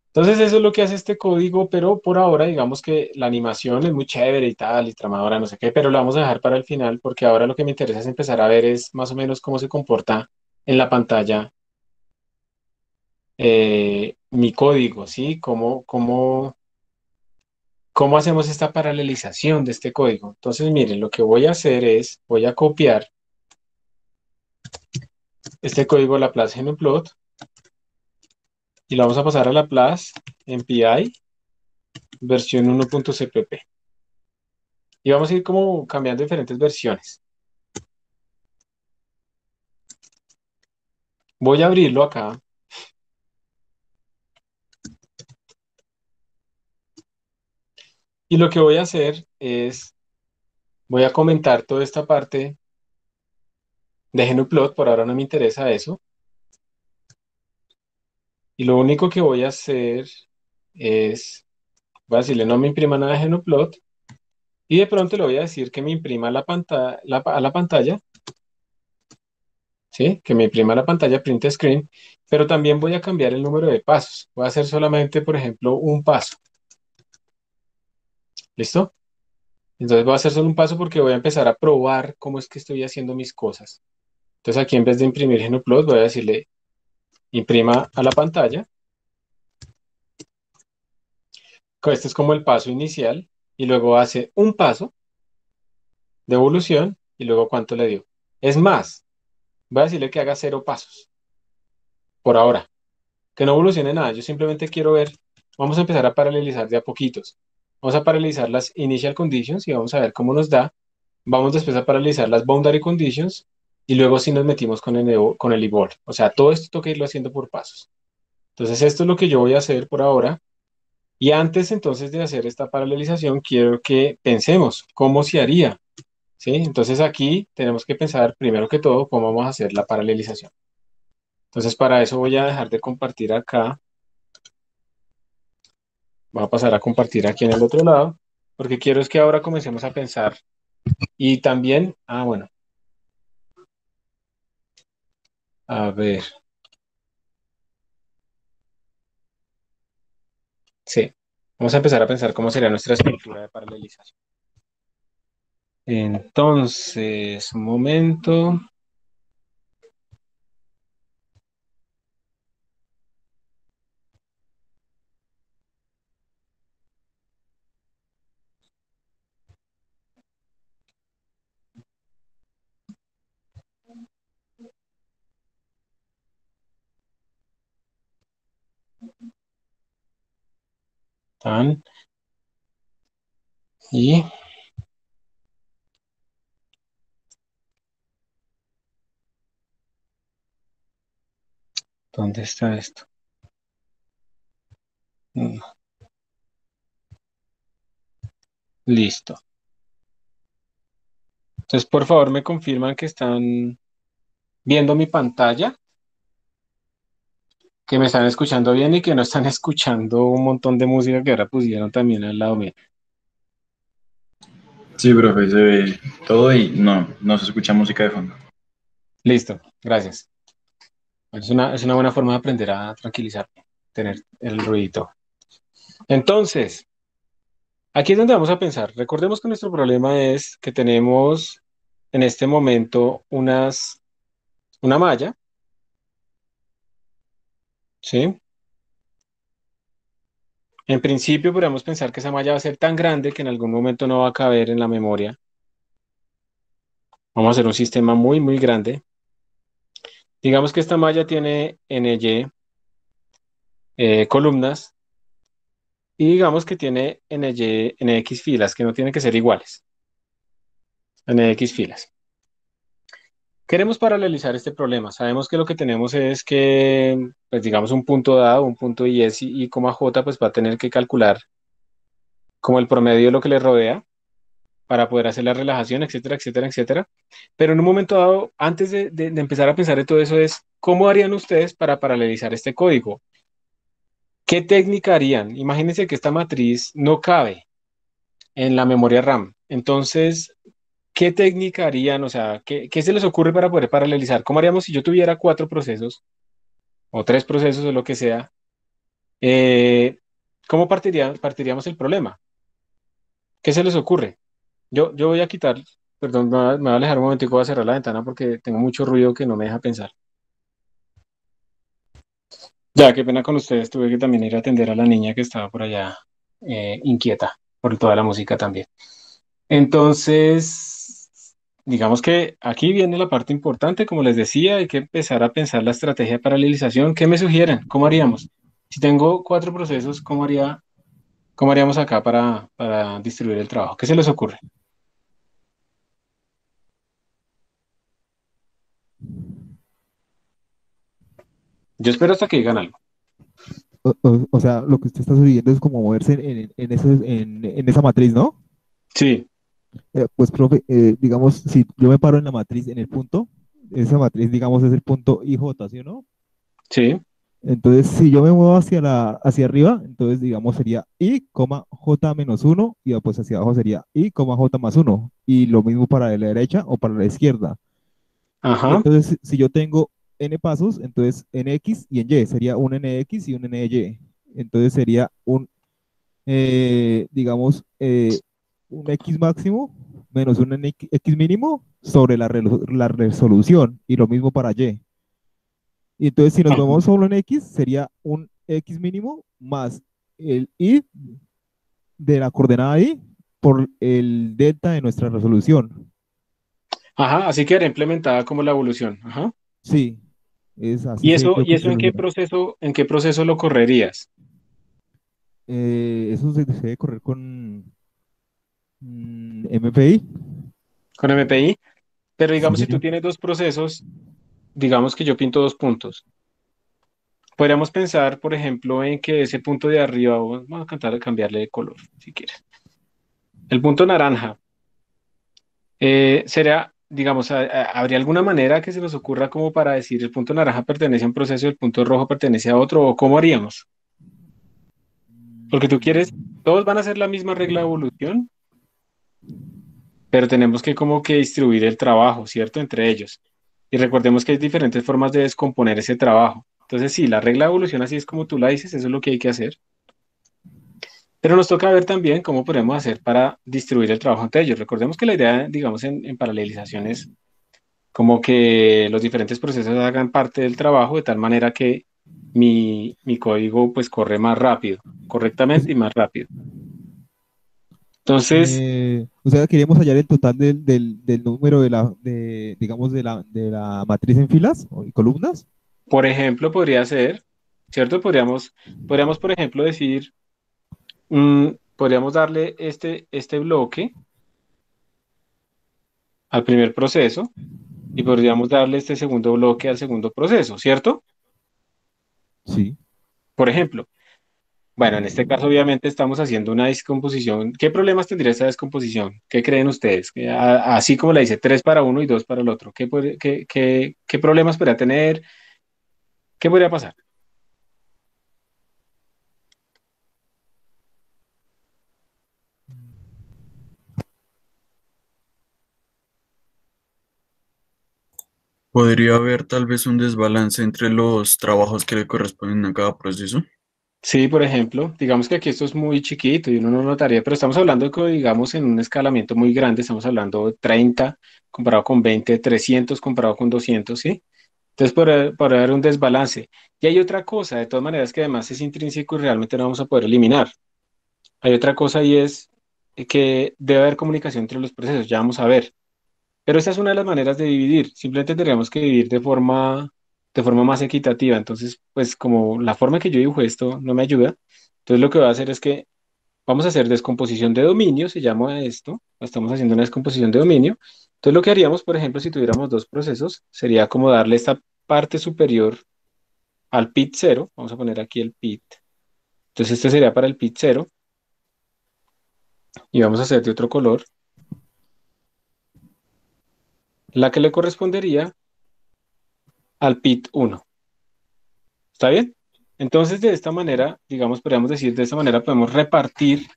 Entonces, eso es lo que hace este código, pero por ahora, digamos que la animación es muy chévere y tal, y tramadora, no sé qué, pero lo vamos a dejar para el final, porque ahora lo que me interesa es empezar a ver es más o menos cómo se comporta en la pantalla mi código, ¿sí? ¿Cómo hacemos esta paralelización de este código? Entonces, miren, lo que voy a hacer es, voy a copiar este código a la Laplace Genoplot y lo vamos a pasar a la Laplace MPI versión 1.cpp. Y vamos a ir como cambiando diferentes versiones. Voy a abrirlo acá y lo que voy a hacer es, voy a comentar toda esta parte de Genoplot, por ahora no me interesa eso, y lo único que voy a hacer es, voy a decirle no me imprima nada de Genoplot, y de pronto le voy a decir que me imprima a la pantalla, ¿sí? Que me imprima la pantalla print screen, pero también voy a cambiar el número de pasos. Voy a hacer solamente, por ejemplo, un paso. ¿Listo? Entonces voy a hacer solo un paso porque voy a empezar a probar cómo es que estoy haciendo mis cosas. Entonces aquí en vez de imprimir Genoplot, voy a decirle imprima a la pantalla. Este es como el paso inicial y luego hace un paso de evolución y luego cuánto le dio. Es más, voy a decirle que haga 0 pasos por ahora, que no evolucione nada. Yo simplemente quiero ver vamos a empezar a paralelizar de a poquitos. Vamos a paralelizar las initial conditions y vamos a ver cómo nos da. Vamos después a paralelizar las boundary conditions y luego sí nos metimos con el evolve. O sea, todo esto toca irlo haciendo por pasos. Entonces, esto es lo que yo voy a hacer por ahora. Y antes entonces de hacer esta paralelización, quiero que pensemos cómo se haría. ¿Sí? Entonces aquí tenemos que pensar primero que todo cómo vamos a hacer la paralelización. Entonces para eso voy a dejar de compartir acá. Voy a pasar a compartir aquí en el otro lado, porque quiero es que ahora comencemos a pensar. Y también, bueno, a ver, sí, vamos a empezar a pensar cómo sería nuestra estructura de paralelización. Entonces, un momento. Tan, y ¿dónde está esto? Mm, Listo. Entonces, por favor, me confirman que están viendo mi pantalla, que me están escuchando bien y que no están escuchando un montón de música que ahora pusieron también al lado mío. Sí, profe, se ve todo y no se escucha música de fondo. Listo, gracias. Es una buena forma de aprender a tranquilizarme, tener el ruidito. Entonces, aquí es donde vamos a pensar. Recordemos que nuestro problema es que tenemos en este momento una malla, ¿sí? En principio podríamos pensar que esa malla va a ser tan grande que en algún momento no va a caber en la memoria. Vamos a hacer un sistema muy, muy grande. Digamos que esta malla tiene NY columnas y digamos que tiene NX filas, que no tienen que ser iguales. NX filas. Queremos paralelizar este problema. Sabemos que lo que tenemos es que, pues digamos, un punto dado, un punto y s y coma j, pues va a tener que calcular como el promedio de lo que le rodea para poder hacer la relajación, etcétera, etcétera, etcétera. Pero en un momento dado, antes de empezar a pensar en todo eso, es cómo harían ustedes para paralelizar este código. ¿Qué técnica harían? Imagínense que esta matriz no cabe en la memoria RAM. Entonces, ¿qué técnica harían? O sea, ¿qué se les ocurre para poder paralelizar? ¿Cómo haríamos si yo tuviera 4 procesos o 3 procesos o lo que sea? Eh, ¿Cómo partiríamos el problema? ¿Qué se les ocurre? Yo voy a quitar, perdón, me voy a alejar un momentico, voy a cerrar la ventana porque tengo mucho ruido que no me deja pensar. Ya, qué pena con ustedes, tuve que también ir a atender a la niña que estaba por allá inquieta por toda la música también. Entonces, digamos que aquí viene la parte importante, como les decía, hay que empezar a pensar la estrategia de paralelización. ¿Qué me sugieren? ¿Cómo haríamos? Si tengo 4 procesos, cómo haríamos acá para distribuir el trabajo? ¿Qué se les ocurre? Yo espero hasta que digan algo. O sea, lo que usted está sugiriendo es como moverse en esa matriz, ¿no? Sí, Pues, profe, digamos, si yo me paro en la matriz, en el punto, esa matriz, digamos, es el punto IJ, ¿sí o no? sí, Entonces, si yo me muevo hacia arriba, entonces, digamos, sería I, J menos uno y pues hacia abajo sería I, J más uno. Y lo mismo para la derecha o para la izquierda. Y ajá, entonces, si yo tengo N pasos, entonces en X y en Y, sería un NX y un NY. Entonces sería digamos, un X máximo menos un X mínimo sobre la resolución y lo mismo para Y. Y entonces si nos ajá. vemos solo en X, sería un X mínimo más el Y de la coordenada Y por el delta de nuestra resolución. Ajá, así quedaría implementada como la evolución. Ajá. Sí, es así ¿Y se eso, creo y que se eso soluciona. en qué proceso lo correrías? Eso se debe correr con MPI. con MPI. Pero Sí, digamos, si tú señor. tienes dos procesos, digamos que yo pinto dos puntos. Podríamos pensar, por ejemplo, en que ese punto de arriba, vamos a cambiarle de color, si quieres. El punto naranja sería, digamos, ¿habría alguna manera que se nos ocurra como para decir el punto naranja pertenece a un proceso y el punto rojo pertenece a otro? ¿O cómo haríamos? Porque tú quieres, todos van a hacer la misma regla de evolución, pero tenemos que como que distribuir el trabajo, ¿cierto? Entre ellos. Y recordemos que hay diferentes formas de descomponer ese trabajo. Entonces, sí, la regla de evolución, así es como tú la dices, eso es lo que hay que hacer. Pero nos toca ver también cómo podemos hacer para distribuir el trabajo entre ellos. Recordemos que la idea, digamos, en paralelización es como que los diferentes procesos hagan parte del trabajo de tal manera que mi código pues corre más rápido, Pues, correctamente y más rápido. Entonces, o sea, queríamos hallar el total del número digamos, de la matriz en filas y columnas. por ejemplo, podría ser, ¿cierto? Podríamos, por ejemplo, decir, podríamos darle este bloque al primer proceso y podríamos darle este segundo bloque al segundo proceso, ¿cierto? Sí. Por ejemplo, bueno, en este caso obviamente estamos haciendo una descomposición. ¿Qué problemas tendría esta descomposición? ¿Qué creen ustedes? Así como la dice, tres para uno y dos para el otro. ¿Qué problemas podría tener? ¿Qué podría pasar? ¿Podría haber tal vez un desbalance entre los trabajos que le corresponden a cada proceso? Sí, por ejemplo, digamos que aquí esto es muy chiquito y uno no notaría, pero estamos hablando de que, digamos, en un escalamiento muy grande, estamos hablando de 30 comparado con 20, 300 comparado con 200, ¿sí? Entonces, por haber un desbalance. Y hay otra cosa, de todas maneras, que además es intrínseco y realmente no vamos a poder eliminar. Hay otra cosa y es que debe haber comunicación entre los procesos, ya vamos a ver. Pero esta es una de las maneras de dividir. Simplemente tendríamos que dividir de forma más equitativa. Entonces, pues como la forma que yo dibujo esto no me ayuda, entonces lo que voy a hacer es que vamos a hacer descomposición de dominio, se llama esto. Estamos haciendo una descomposición de dominio. Entonces lo que haríamos, por ejemplo, si tuviéramos dos procesos, sería como darle esta parte superior al pit cero. Vamos a poner aquí el pit. Entonces este sería para el pit cero y vamos a hacer de otro color. La que le correspondería al pit uno. ¿Está bien? Entonces, de esta manera, digamos, podríamos decir, de esta manera podemos repartir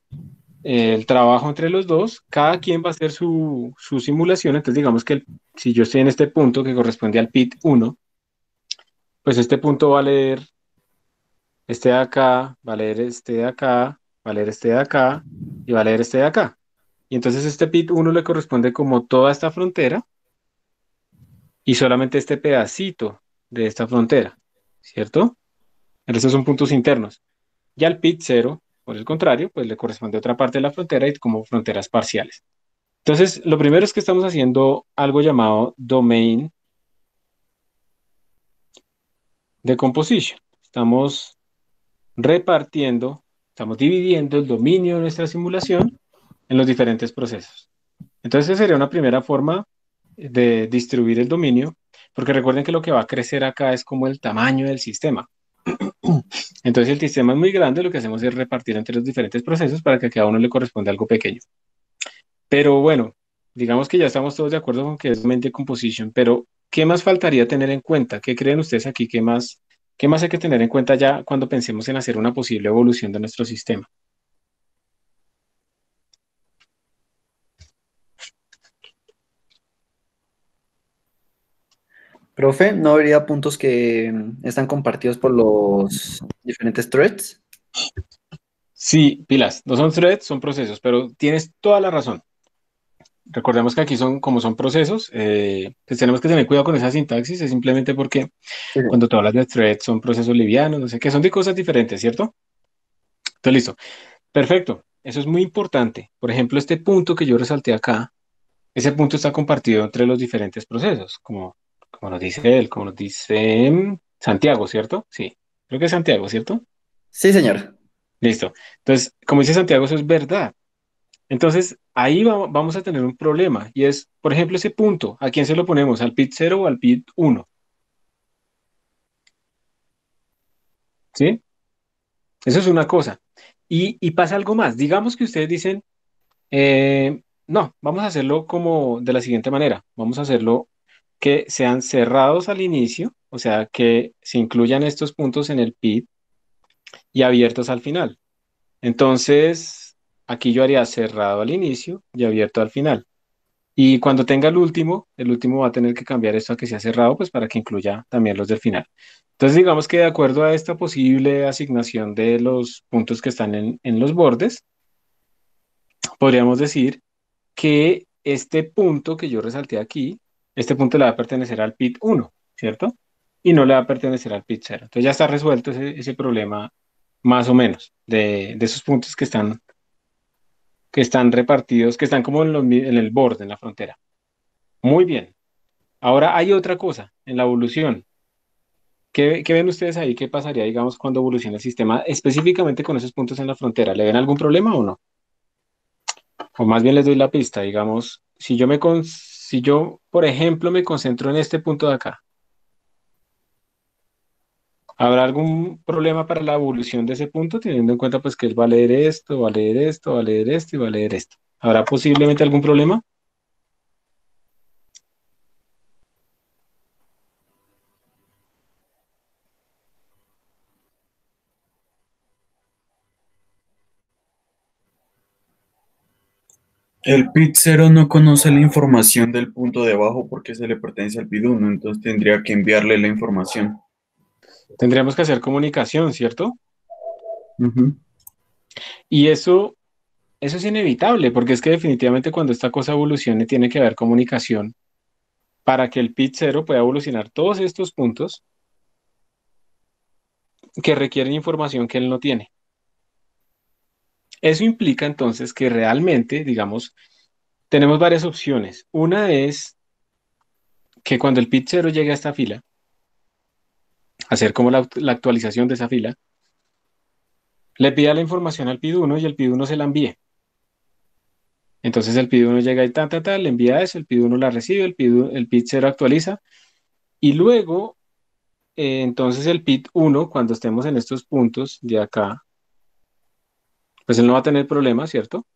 el trabajo entre los dos. Cada quien va a hacer su simulación. Entonces, digamos que si yo estoy en este punto que corresponde al pit uno, pues este punto va a leer este de acá, va a leer este de acá, va a leer este de acá y va a leer este de acá. Y entonces este pit uno le corresponde como toda esta frontera y solamente este pedacito de esta frontera, ¿cierto? Esos son puntos internos. Y al pit cero, por el contrario, pues le corresponde otra parte de la frontera y como fronteras parciales. Entonces, lo primero es que estamos haciendo algo llamado domain decomposition. Estamos repartiendo, estamos dividiendo el dominio de nuestra simulación en los diferentes procesos. Entonces, esa sería una primera forma de distribuir el dominio, porque recuerden que lo que va a crecer acá es como el tamaño del sistema. Entonces, el sistema es muy grande, lo que hacemos es repartir entre los diferentes procesos para que a cada uno le corresponda algo pequeño. Pero bueno, digamos que ya estamos todos de acuerdo con que es mente composition, pero ¿qué más faltaría tener en cuenta? ¿Qué creen ustedes aquí? Qué más hay que tener en cuenta ya cuando pensemos en hacer una posible evolución de nuestro sistema? Profe, ¿no habría puntos que están compartidos por los diferentes threads? Sí, pilas, no son threads, son procesos, pero tienes toda la razón. Recordemos que aquí son, como son procesos, pues tenemos que tener cuidado con esa sintaxis, es simplemente porque Sí, sí. cuando tú hablas de threads son procesos livianos, no sé qué, son de cosas diferentes, ¿cierto? Entonces, listo. Perfecto, eso es muy importante. Por ejemplo, este punto que yo resalté acá, ese punto está compartido entre los diferentes procesos, como nos dice él, como nos dice Santiago, ¿cierto? Sí, creo que es Santiago, ¿cierto? Sí, señor. Listo. Entonces, como dice Santiago, eso es verdad. Entonces, ahí vamos a tener un problema y es, por ejemplo, ese punto, ¿a quién se lo ponemos? ¿Al pit 0 o al pit 1? ¿Sí? Eso es una cosa. Y pasa algo más. Digamos que ustedes dicen, no, vamos a hacerlo como de la siguiente manera. Vamos a hacerlo que sean cerrados al inicio, o sea, que se incluyan estos puntos en el pit y abiertos al final. Entonces, aquí yo haría cerrado al inicio y abierto al final. Y cuando tenga el último va a tener que cambiar esto a que sea cerrado, pues para que incluya también los del final. Entonces, digamos que de acuerdo a esta posible asignación de los puntos que están en los bordes, podríamos decir que este punto que yo resalté aquí, este punto le va a pertenecer al pit 1, ¿cierto? Y no le va a pertenecer al pit 0. Entonces ya está resuelto ese problema más o menos de esos puntos que están repartidos, que están como en el borde, en la frontera. Muy bien. Ahora hay otra cosa en la evolución. ¿Qué ven ustedes ahí? ¿Qué pasaría, digamos, cuando evoluciona el sistema específicamente con esos puntos en la frontera? ¿Le ven algún problema o no? O más bien les doy la pista, digamos, si yo, por ejemplo, me concentro en este punto de acá, ¿habrá algún problema para la evolución de ese punto, teniendo en cuenta pues que él va a leer esto, va a leer esto, va a leer esto y va a leer esto? ¿Habrá posiblemente algún problema? El pit 0 no conoce la información del punto de abajo porque se le pertenece al pit 1, entonces tendría que enviarle la información. Tendríamos que hacer comunicación, ¿cierto? Ujú. Y eso es inevitable, porque es que definitivamente cuando esta cosa evolucione tiene que haber comunicación para que el pit 0 pueda evolucionar todos estos puntos que requieren información que él no tiene. Eso implica entonces que realmente, digamos, tenemos varias opciones. Una es que cuando el pit 0 llegue a esta fila, hacer como la actualización de esa fila, le pida la información al pit 1 y el pit 1 se la envíe. Entonces el pit 1 llega y le envía eso, el pit 1 la recibe, el pit 0 actualiza y luego, entonces el pit 1, cuando estemos en estos puntos de acá, pues él no va a tener problemas, ¿cierto?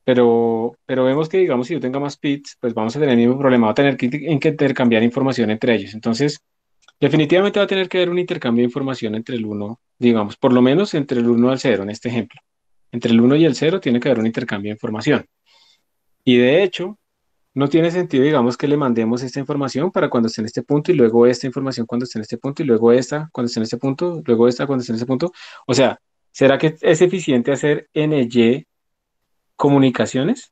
Pero vemos que, digamos, si yo tenga más pits, pues vamos a tener el mismo problema, va a tener que intercambiar información entre ellos. Entonces, definitivamente va a tener que haber un intercambio de información entre el uno, digamos, por lo menos entre el uno al cero en este ejemplo. Entre el uno y el cero tiene que haber un intercambio de información. Y de hecho, no tiene sentido, digamos, que le mandemos esta información para cuando esté en este punto y luego esta información cuando esté en este punto y luego esta cuando esté en este punto, luego esta cuando esté en este punto. O sea, ¿será que es eficiente hacer NY comunicaciones?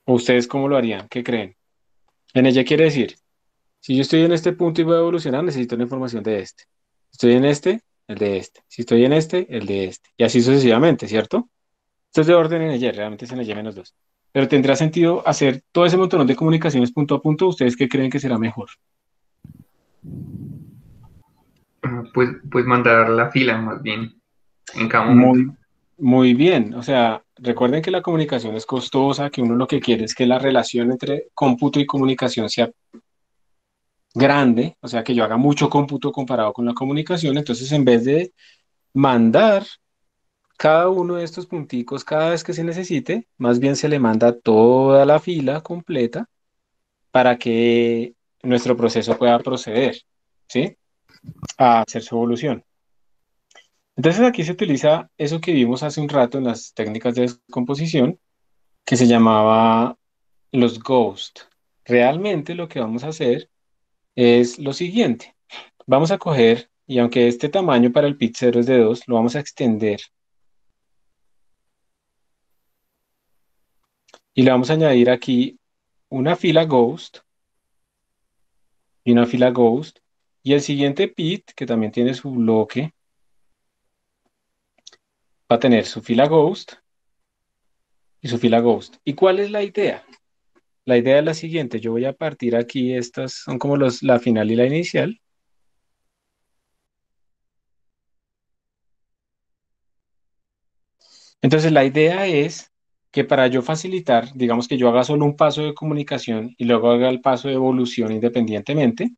¿O ustedes cómo lo harían? ¿Qué creen? NY quiere decir, si yo estoy en este punto y voy a evolucionar, necesito la información de este. Estoy en este, el de este. Si estoy en este, el de este. Y así sucesivamente, ¿cierto? Esto es de orden en Y, realmente es en Y menos 2. Pero ¿tendrá sentido hacer todo ese montón de comunicaciones punto a punto? ¿Ustedes qué creen que será mejor? Pues mandar la fila más bien en cada momento. Muy, muy bien. O sea, recuerden que la comunicación es costosa, que uno lo que quiere es que la relación entre cómputo y comunicación sea grande, o sea, que yo haga mucho cómputo comparado con la comunicación. Entonces, en vez de mandar cada uno de estos punticos cada vez que se necesite, más bien se le manda toda la fila completa para que nuestro proceso pueda proceder, ¿sí? A hacer su evolución. Entonces aquí se utiliza eso que vimos hace un rato en las técnicas de descomposición, que se llamaba los ghost. Realmente lo que vamos a hacer es lo siguiente. Vamos a coger, y aunque este tamaño para el pit 0 es de 2, lo vamos a extender y le vamos a añadir aquí una fila ghost y una fila ghost. Y el siguiente pit, que también tiene su bloque, va a tener su fila ghost y su fila ghost. ¿Y cuál es la idea? La idea es la siguiente. Yo voy a partir aquí, estas son como la final y la inicial. Entonces, la idea es que para yo facilitar, digamos que yo haga solo un paso de comunicación y luego haga el paso de evolución independientemente,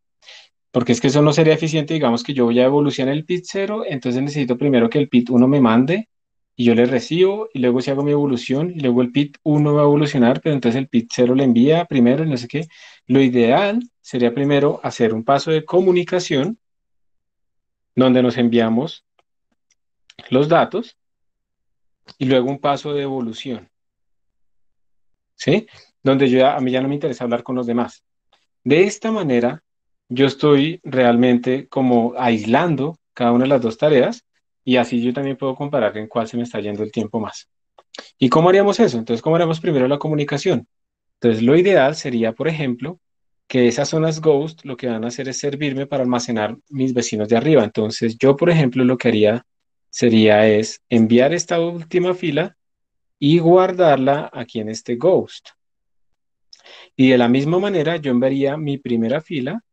porque es que eso no sería eficiente, digamos que yo voy a evolucionar el PIT 0, entonces necesito primero que el PIT 1 me mande y yo le recibo y luego si hago mi evolución y luego el PIT 1 va a evolucionar, pero entonces el PIT 0 le envía primero y no sé qué. Lo ideal sería primero hacer un paso de comunicación donde nos enviamos los datos y luego un paso de evolución, ¿sí? Donde a mí ya no me interesa hablar con los demás. De esta manera, yo estoy realmente como aislando cada una de las dos tareas y así yo también puedo comparar en cuál se me está yendo el tiempo más. ¿Y cómo haríamos eso? Entonces, ¿cómo haríamos primero la comunicación? Entonces, lo ideal sería, por ejemplo, que esas zonas ghost lo que van a hacer es servirme para almacenar mis vecinos de arriba. Entonces, yo, por ejemplo, lo que haría sería es enviar esta última fila y guardarla aquí en este ghost. Y de la misma manera, yo enviaría mi primera fila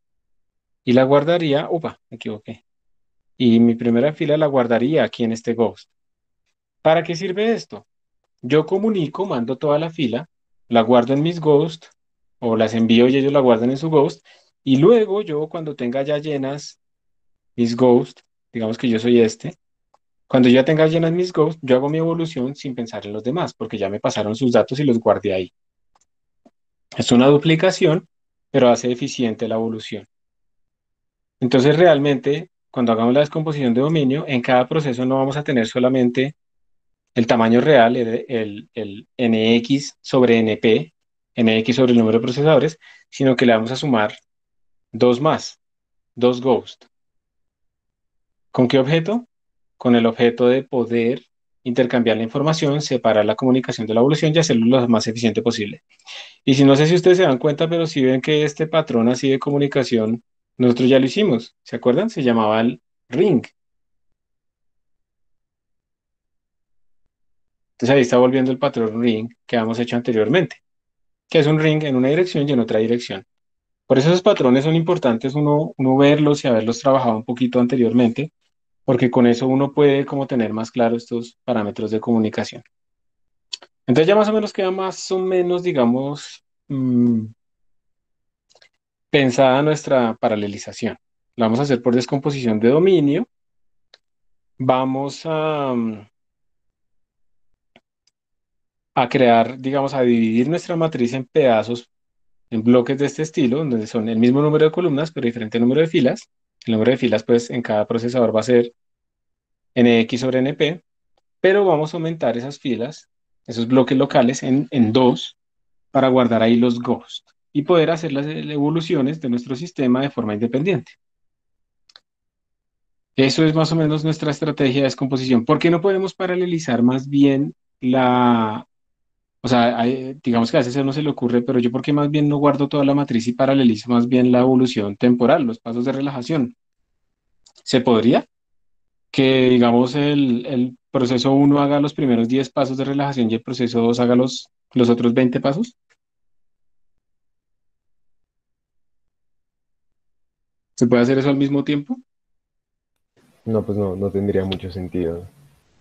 y la guardaría, upa, me equivoqué. Y mi primera fila la guardaría aquí en este ghost. ¿Para qué sirve esto? Yo comunico, mando toda la fila, la guardo en mis ghost o las envío y ellos la guardan en su ghost. Y luego yo cuando tenga ya llenas mis ghost, digamos que yo soy este, cuando ya tenga llenas mis ghost, yo hago mi evolución sin pensar en los demás, porque ya me pasaron sus datos y los guardé ahí. Es una duplicación, pero hace eficiente la evolución. Entonces, realmente, cuando hagamos la descomposición de dominio, en cada proceso no vamos a tener solamente el tamaño real, el NX sobre NP, NX sobre el número de procesadores, sino que le vamos a sumar dos más, dos ghost. ¿Con qué objeto? Con el objeto de poder intercambiar la información, separar la comunicación de la evolución y hacerlo lo más eficiente posible. Y si no sé si ustedes se dan cuenta, pero si ven que este patrón así de comunicación, nosotros ya lo hicimos, ¿se acuerdan? Se llamaba el ring. Entonces ahí está volviendo el patrón ring que habíamos hecho anteriormente, que es un ring en una dirección y en otra dirección. Por eso esos patrones son importantes uno verlos y haberlos trabajado un poquito anteriormente, porque con eso uno puede como tener más claro estos parámetros de comunicación. Entonces ya más o menos queda más o menos, digamos, pensada nuestra paralelización. La vamos a hacer por descomposición de dominio. Vamos a crear, digamos, a dividir nuestra matriz en pedazos, en bloques de este estilo, donde son el mismo número de columnas, pero diferente número de filas. El número de filas, pues, en cada procesador va a ser NX sobre NP, pero vamos a aumentar esas filas, esos bloques locales, en dos para guardar ahí los ghosts y poder hacer las evoluciones de nuestro sistema de forma independiente. Eso es más o menos nuestra estrategia de descomposición. ¿Por qué no podemos paralelizar más bien o sea, digamos que a veces a uno se le ocurre, pero yo por qué más bien no guardo toda la matriz y paralelizo más bien la evolución temporal, los pasos de relajación? ¿Se podría? Que digamos el proceso uno haga los primeros 10 pasos de relajación y el proceso 2 haga los otros 20 pasos. ¿Se puede hacer eso al mismo tiempo? No, pues no, no tendría mucho sentido.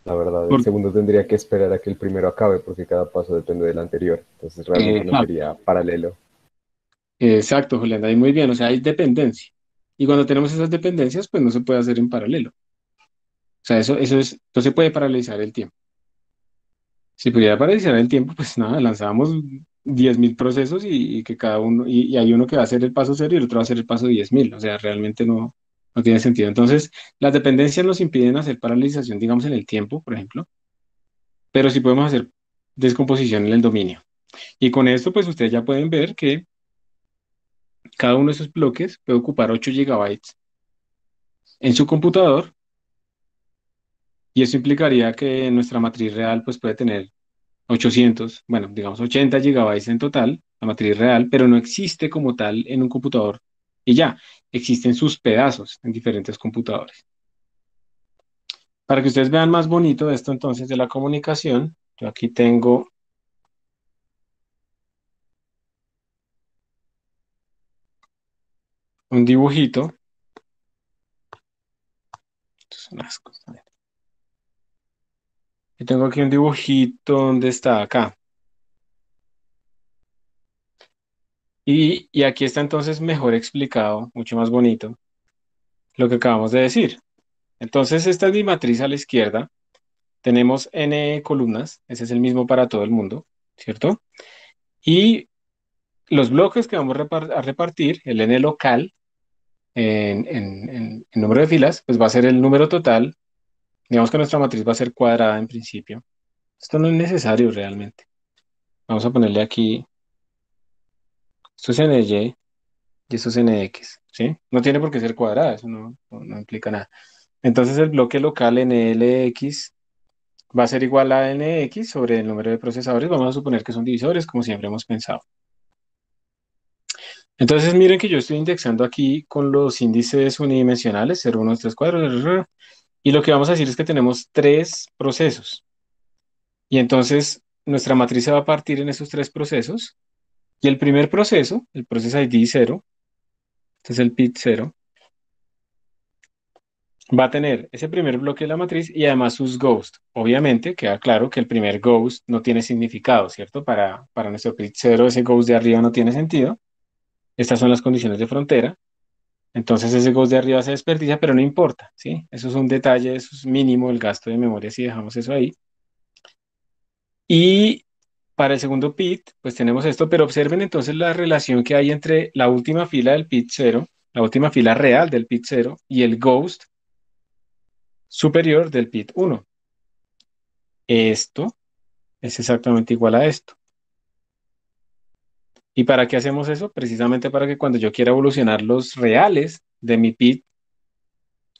La verdad, el Por- segundo tendría que esperar a que el primero acabe porque cada paso depende del anterior. Entonces realmente no Exacto, sería paralelo. exacto, Julián, ahí muy bien, o sea, hay dependencia. Y cuando tenemos esas dependencias, pues no se puede hacer en paralelo. O sea, no se puede paralelizar el tiempo. Si pudiera paralizar el tiempo, pues nada, lanzábamos 10.000 procesos y que cada uno, y hay uno que va a hacer el paso cero y el otro va a hacer el paso 10.000. O sea, realmente no tiene sentido. Entonces, las dependencias nos impiden hacer paralización, digamos, en el tiempo, por ejemplo, pero sí podemos hacer descomposición en el dominio. Y con esto, pues ustedes ya pueden ver que cada uno de esos bloques puede ocupar 8 gigabytes en su computador y eso implicaría que nuestra matriz real, pues puede tener 800, bueno, digamos 80 gigabytes en total, la matriz real, pero no existe como tal en un computador y ya, existen sus pedazos en diferentes computadores. Para que ustedes vean más bonito esto entonces de la comunicación, yo aquí tengo un dibujito. Esto es un asco. Yo tengo aquí un dibujito donde está acá. Y aquí está entonces mejor explicado, mucho más bonito, lo que acabamos de decir. Entonces, esta es mi matriz a la izquierda. Tenemos n columnas, ese es el mismo para todo el mundo, ¿cierto? Y los bloques que vamos a repartir, el n local en número de filas, pues va a ser el número total. Digamos que nuestra matriz va a ser cuadrada en principio. Esto no es necesario realmente. Vamos a ponerle aquí, esto es ny y esto es nx, ¿sí? No tiene por qué ser cuadrada, eso no implica nada. Entonces el bloque local nlx va a ser igual a nx sobre el número de procesadores. Vamos a suponer que son divisores, como siempre hemos pensado. Entonces miren que yo estoy indexando aquí con los índices unidimensionales, 0, 1, 2, 3, 4, y lo que vamos a decir es que tenemos tres procesos. Y entonces nuestra matriz se va a partir en esos tres procesos. Y el primer proceso, el proceso ID 0, este es el PID 0, va a tener ese primer bloque de la matriz y además sus ghosts. Obviamente, queda claro que el primer ghost no tiene significado, ¿cierto? Para nuestro PID 0, ese ghost de arriba no tiene sentido. Estas son las condiciones de frontera. Entonces ese ghost de arriba se desperdicia, pero no importa, ¿sí? Eso es un detalle, eso es mínimo el gasto de memoria si dejamos eso ahí. Y para el segundo pit, pues tenemos esto, pero observen entonces la relación que hay entre la última fila del pit 0, la última fila real del pit 0 y el ghost superior del pit 1. Esto es exactamente igual a esto. ¿Y para qué hacemos eso? Precisamente para que cuando yo quiera evolucionar los reales de mi pit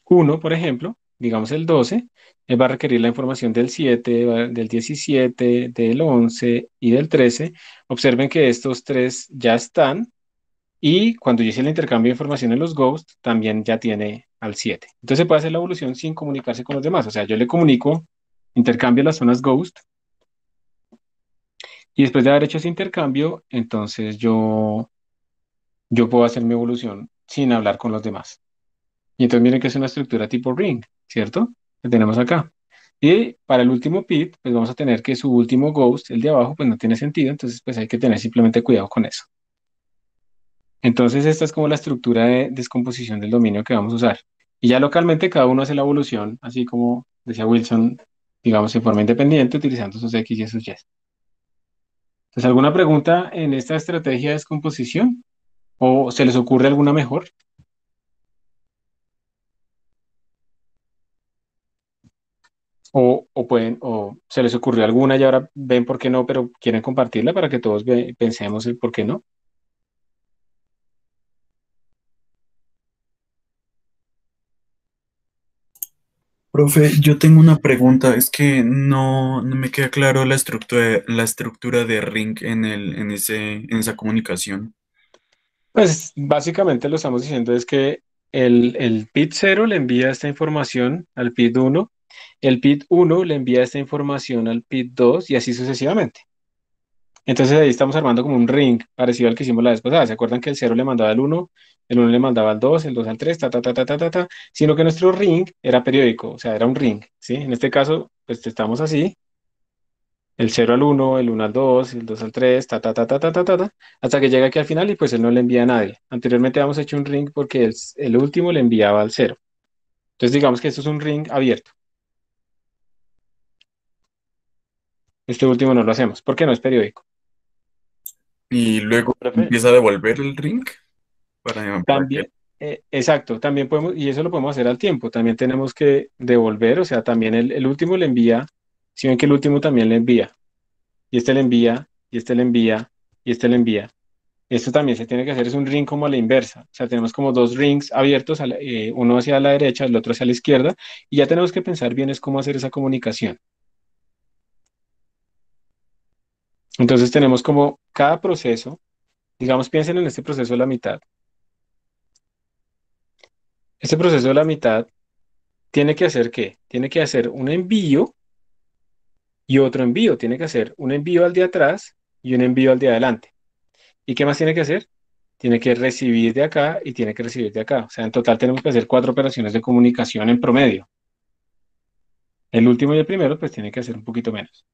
1, por ejemplo, digamos el 12, él va a requerir la información del 7, del 17, del 11 y del 13. Observen que estos tres ya están y cuando yo hice el intercambio de información en los ghosts, también ya tiene al 7. Entonces se puede hacer la evolución sin comunicarse con los demás. O sea, yo le comunico, intercambio las zonas ghost y después de haber hecho ese intercambio, entonces yo puedo hacer mi evolución sin hablar con los demás. Y entonces miren que es una estructura tipo ring, ¿cierto? Que tenemos acá. Y para el último pit, pues vamos a tener que su último ghost, el de abajo, pues no tiene sentido, entonces pues hay que tener simplemente cuidado con eso. Entonces esta es como la estructura de descomposición del dominio que vamos a usar. Y ya localmente cada uno hace la evolución, así como decía Wilson, digamos en forma independiente, utilizando sus X y sus Y. Entonces, ¿alguna pregunta en esta estrategia de descomposición? ¿O se les ocurre alguna mejor? O se les ocurrió alguna y ahora ven por qué no, pero quieren compartirla para que todos pensemos el por qué no. Profe, yo tengo una pregunta. Es que no me queda claro la estructura de ring en esa comunicación. Pues básicamente lo estamos diciendo es que el PIT 0 le envía esta información al PIT 1, el PIT 1 le envía esta información al PIT 2 y así sucesivamente. Entonces ahí estamos armando como un ring parecido al que hicimos la vez pasada. ¿Se acuerdan que el 0 le mandaba al 1, el 1 le mandaba al 2, el 2 al 3, ta, ta, ta, ta, ta, ta, ta? Sino que nuestro ring era periódico, o sea, era un ring, ¿sí? En este caso, pues estamos así, el 0 al 1, el 1 al 2, el 2 al 3, ta, ta, ta, ta, ta, ta, ta, ta, hasta que llega aquí al final y pues él no le envía a nadie. Anteriormente habíamos hecho un ring porque el último le enviaba al 0. Entonces digamos que esto es un ring abierto. Este último no lo hacemos porque no es periódico. Y luego Profe, empieza a devolver el ring para que... también, exacto, también podemos, y eso lo podemos hacer al tiempo, también tenemos que devolver, o sea, también el último le envía, si ven que el último también le envía, y este le envía, y este le envía, y este le envía. Esto también se tiene que hacer, es un ring como a la inversa, o sea, tenemos como dos rings abiertos, uno hacia la derecha, el otro hacia la izquierda, y ya tenemos que pensar bien es cómo hacer esa comunicación. Entonces tenemos como cada proceso, digamos, piensen en este proceso de la mitad. Este proceso de la mitad tiene que hacer ¿qué? Tiene que hacer un envío y otro envío. Tiene que hacer un envío al de atrás y un envío al de adelante. ¿Y qué más tiene que hacer? Tiene que recibir de acá y tiene que recibir de acá. O sea, en total tenemos que hacer 4 operaciones de comunicación en promedio. El último y el primero, pues tiene que hacer un poquito menos.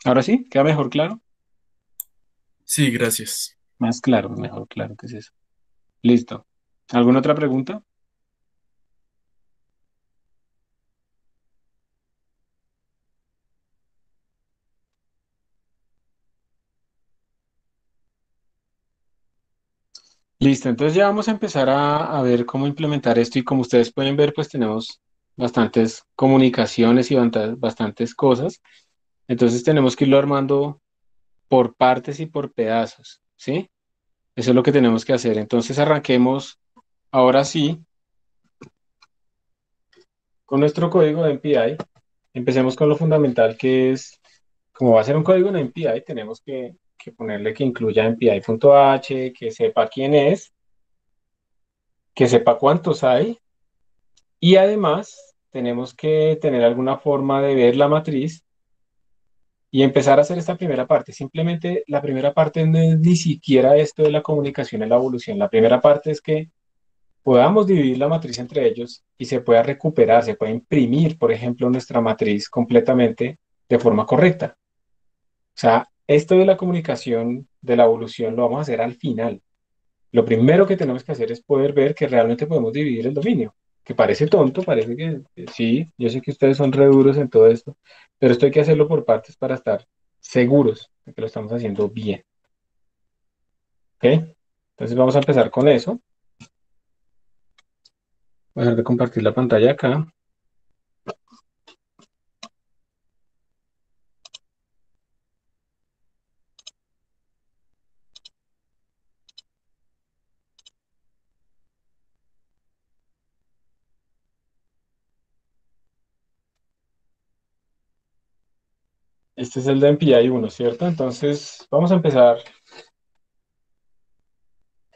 Ahora sí, queda mejor claro. Sí, gracias. Más claro, mejor claro que es eso. Listo. ¿Alguna otra pregunta? Listo, entonces ya vamos a empezar a ver cómo implementar esto y como ustedes pueden ver, pues tenemos bastantes comunicaciones y bastantes cosas. Entonces tenemos que irlo armando por partes y por pedazos, ¿sí? Eso es lo que tenemos que hacer. Entonces arranquemos ahora sí con nuestro código de MPI. Empecemos con lo fundamental que es, como va a ser un código en MPI, tenemos que ponerle que incluya MPI.h, que sepa quién es, que sepa cuántos hay y además tenemos que tener alguna forma de ver la matriz y empezar a hacer esta primera parte. Simplemente la primera parte no es ni siquiera esto de la comunicación y la evolución. La primera parte es que podamos dividir la matriz entre ellos y se pueda recuperar, se pueda imprimir, por ejemplo, nuestra matriz completamente de forma correcta. O sea, esto de la comunicación, de la evolución, lo vamos a hacer al final. Lo primero que tenemos que hacer es poder ver que realmente podemos dividir el dominio, que parece tonto, parece que sí, yo sé que ustedes son re duros en todo esto, pero esto hay que hacerlo por partes para estar seguros de que lo estamos haciendo bien. ¿Ok? Entonces vamos a empezar con eso. Voy a dejar de compartir la pantalla acá. Este es el de MPI 1, ¿cierto? Entonces vamos a empezar.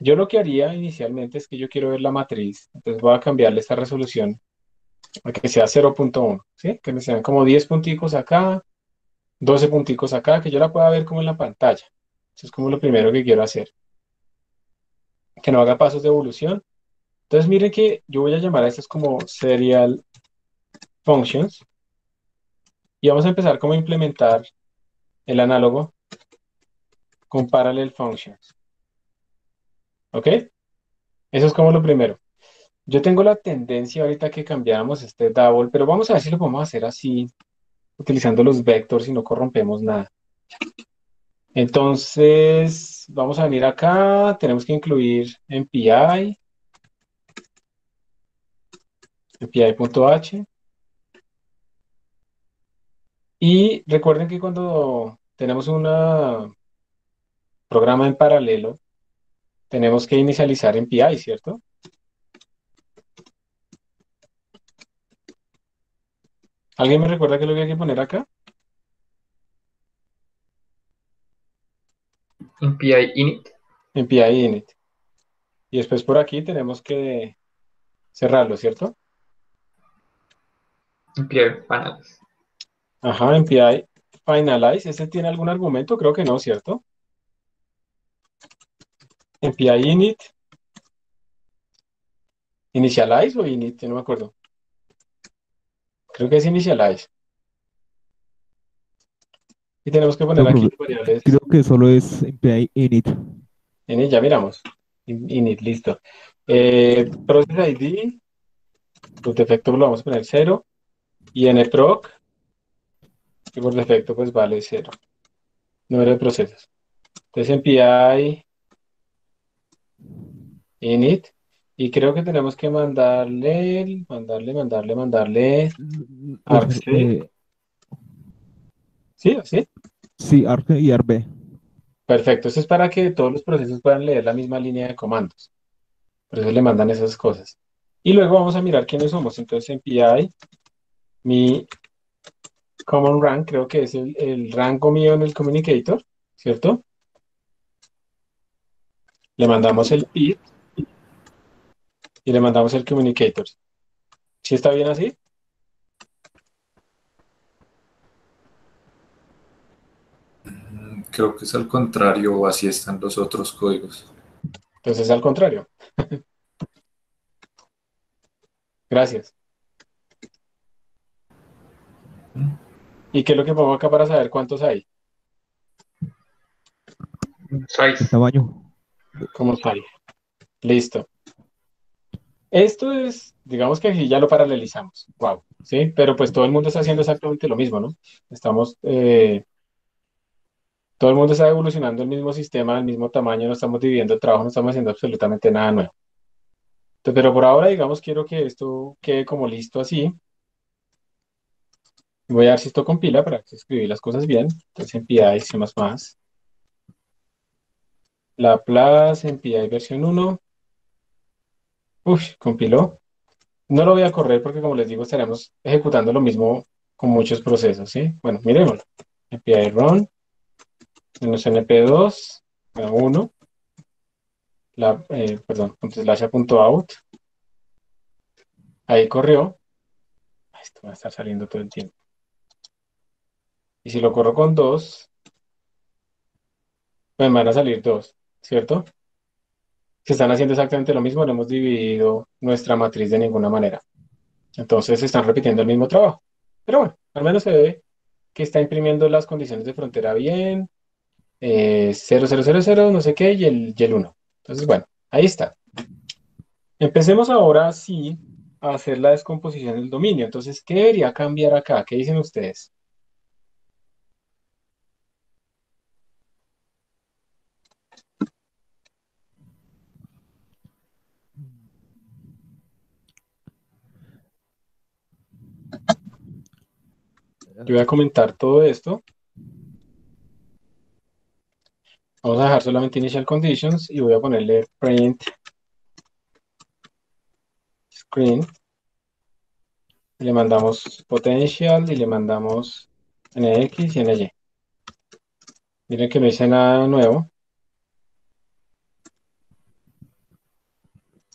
Yo lo que haría inicialmente es que yo quiero ver la matriz, entonces voy a cambiarle esta resolución a que sea 0.1, ¿sí? Que me sean como 10 punticos acá, 12 punticos acá, que yo la pueda ver como en la pantalla. Eso es como lo primero que quiero hacer. Que no haga pasos de evolución. Entonces miren que yo voy a llamar a estas como serial functions y vamos a empezar como a implementar el análogo con parallel functions. ¿Ok? Eso es como lo primero. Yo tengo la tendencia ahorita que cambiáramos este double, pero vamos a ver si lo podemos hacer así, utilizando los vectors y no corrompemos nada. Entonces, vamos a venir acá, tenemos que incluir MPI, MPI.h. Y recuerden que cuando tenemos un programa en paralelo, tenemos que inicializar MPI, ¿cierto? ¿Alguien me recuerda qué es lo que hay que poner acá? MPI init, MPI init. Y después por aquí tenemos que cerrarlo, ¿cierto? MPI panels. Ajá, MPI finalize. ¿Ese tiene algún argumento? Creo que no, ¿cierto? MPI init. ¿Initialize o init? Yo no me acuerdo. Creo que es initialize. Y tenemos que poner No, aquí profe, las variables. creo que solo es MPI init. Init, ya miramos. Init, listo. Process ID, por defecto lo vamos a poner 0. Y en el proc, que por defecto pues vale 0. Número de procesos. Entonces MPI init. Y creo que tenemos que mandarle Profesor, argc. ¿Sí? ¿Así? sí, ARC y ARB. Perfecto. Eso es para que todos los procesos puedan leer la misma línea de comandos. Por eso le mandan esas cosas. Y luego vamos a mirar quiénes somos. Entonces MPI, mi common rank, creo que es el rango mío en el communicator, ¿cierto? Le mandamos el PID y le mandamos el communicator. ¿Sí está bien así? Creo que es al contrario, o así están los otros códigos. Entonces al contrario. Gracias. ¿Y qué es lo que pongo acá para saber cuántos hay? El 6. tamaño. ¿Cómo está ahí? Listo. Esto es, digamos que aquí ya lo paralelizamos. Wow. Sí, pero pues todo el mundo está haciendo exactamente lo mismo, ¿no? Estamos, todo el mundo está evolucionando el mismo sistema, el mismo tamaño, no estamos dividiendo el trabajo, no estamos haciendo absolutamente nada nuevo. Entonces, pero por ahora, digamos, quiero que esto quede como listo así. Voy a ver si esto compila para escribir las cosas bien. Entonces, en PI, C++, Laplace, en PI versión 1. Uf, compiló. No lo voy a correr porque, como les digo, estaremos ejecutando lo mismo con muchos procesos, ¿sí? Bueno, miremoslo. API run, menos np2, 1, perdón, .slash.out. Ahí corrió. Esto va a estar saliendo todo el tiempo. Y si lo corro con 2, me van a salir 2, ¿cierto? Se están haciendo exactamente lo mismo, no hemos dividido nuestra matriz de ninguna manera. Entonces se están repitiendo el mismo trabajo. Pero bueno, al menos se ve que está imprimiendo las condiciones de frontera bien, 0000, no sé qué, y el 1. Entonces, bueno, ahí está. Empecemos ahora sí a hacer la descomposición del dominio. Entonces, ¿qué debería cambiar acá? ¿Qué dicen ustedes? Yo voy a comentar todo esto. Vamos a dejar solamente initial conditions y voy a ponerle print screen. Le mandamos potential y le mandamos nx y ny. Miren que no hice nada nuevo.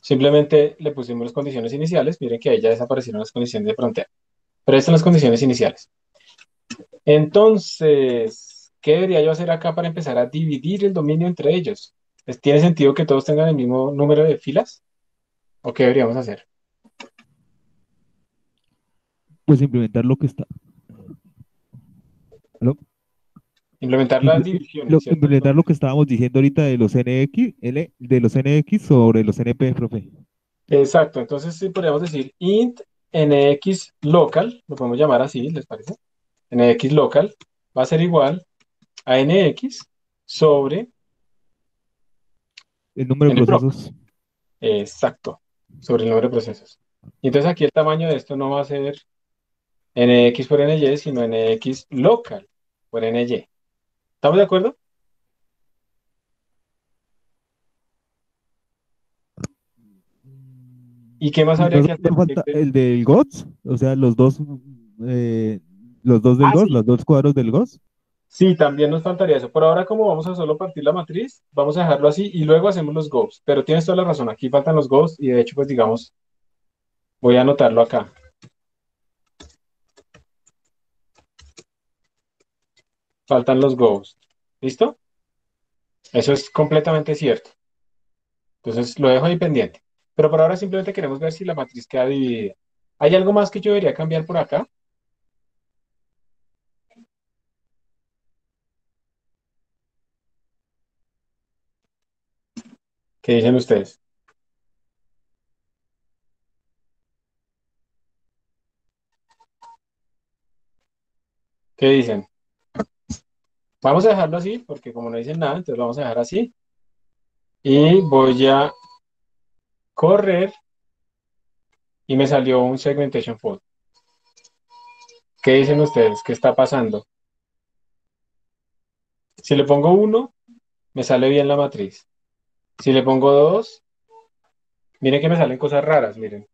Simplemente le pusimos las condiciones iniciales. Miren que ahí ya desaparecieron las condiciones de frontera. Pero estas son las condiciones iniciales. Entonces, ¿qué debería yo hacer acá para empezar a dividir el dominio entre ellos? ¿Tiene sentido que todos tengan el mismo número de filas? ¿O qué deberíamos hacer? Pues implementar lo que está. ¿Aló? Implementar las divisiones, ¿cierto? Implementar lo que estábamos diciendo ahorita de los NX, de los NX sobre los NP, profe. Exacto, entonces sí podríamos decir int nx local, lo podemos llamar así, ¿les parece? Nx local va a ser igual a nx sobre El número de nproc. procesos. Exacto, sobre el número de procesos. Y entonces aquí el tamaño de esto no va a ser nx por ny, sino nx local por ny. ¿Estamos de acuerdo? ¿Y qué más Y habría nos que hacer? nos falta el del GOTS, o sea, los dos del Ah, GOTS, sí. los dos cuadros del GOTS. Sí, también nos faltaría eso. Por ahora, como vamos a solo partir la matriz, vamos a dejarlo así y luego hacemos los goals. Pero tienes toda la razón, aquí faltan los goals y de hecho, pues digamos, voy a anotarlo acá. Faltan los goals. ¿Listo? Eso es completamente cierto. Entonces, lo dejo ahí pendiente. Pero por ahora simplemente queremos ver si la matriz queda dividida. ¿Hay algo más que yo debería cambiar por acá? ¿Qué dicen ustedes? ¿Qué dicen? Vamos a dejarlo así, porque como no dicen nada, entonces lo vamos a dejar así. Y voy a correr y me salió un segmentation fault. ¿Qué dicen ustedes? ¿Qué está pasando? Si le pongo 1, me sale bien la matriz. Si le pongo 2, miren que me salen cosas raras, miren.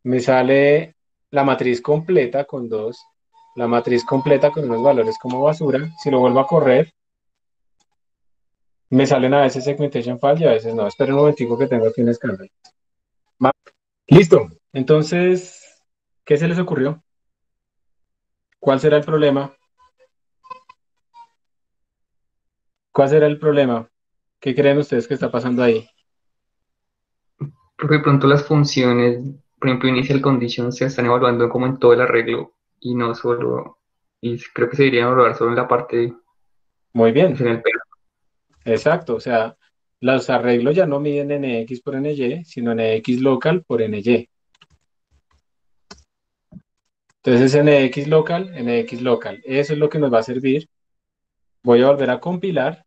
Me sale la matriz completa con 2, la matriz completa con unos valores como basura. Si lo vuelvo a correr, me salen a veces segmentation fault y a veces no. Esperen un momentico que tengo aquí un escándalo. Listo. Entonces, ¿qué se les ocurrió? ¿Cuál será el problema? ¿Cuál será el problema? ¿Qué creen ustedes que está pasando ahí? Porque de pronto las funciones por ejemplo, initial conditions se están evaluando como en todo el arreglo y no solo, y creo que se deberían evaluar solo en la parte, Muy pues bien, en el pelo. exacto. O sea, los arreglos ya no miden NX por NY, sino NX local por NY. Entonces, NX local, NX local. Eso es lo que nos va a servir. Voy a volver a compilar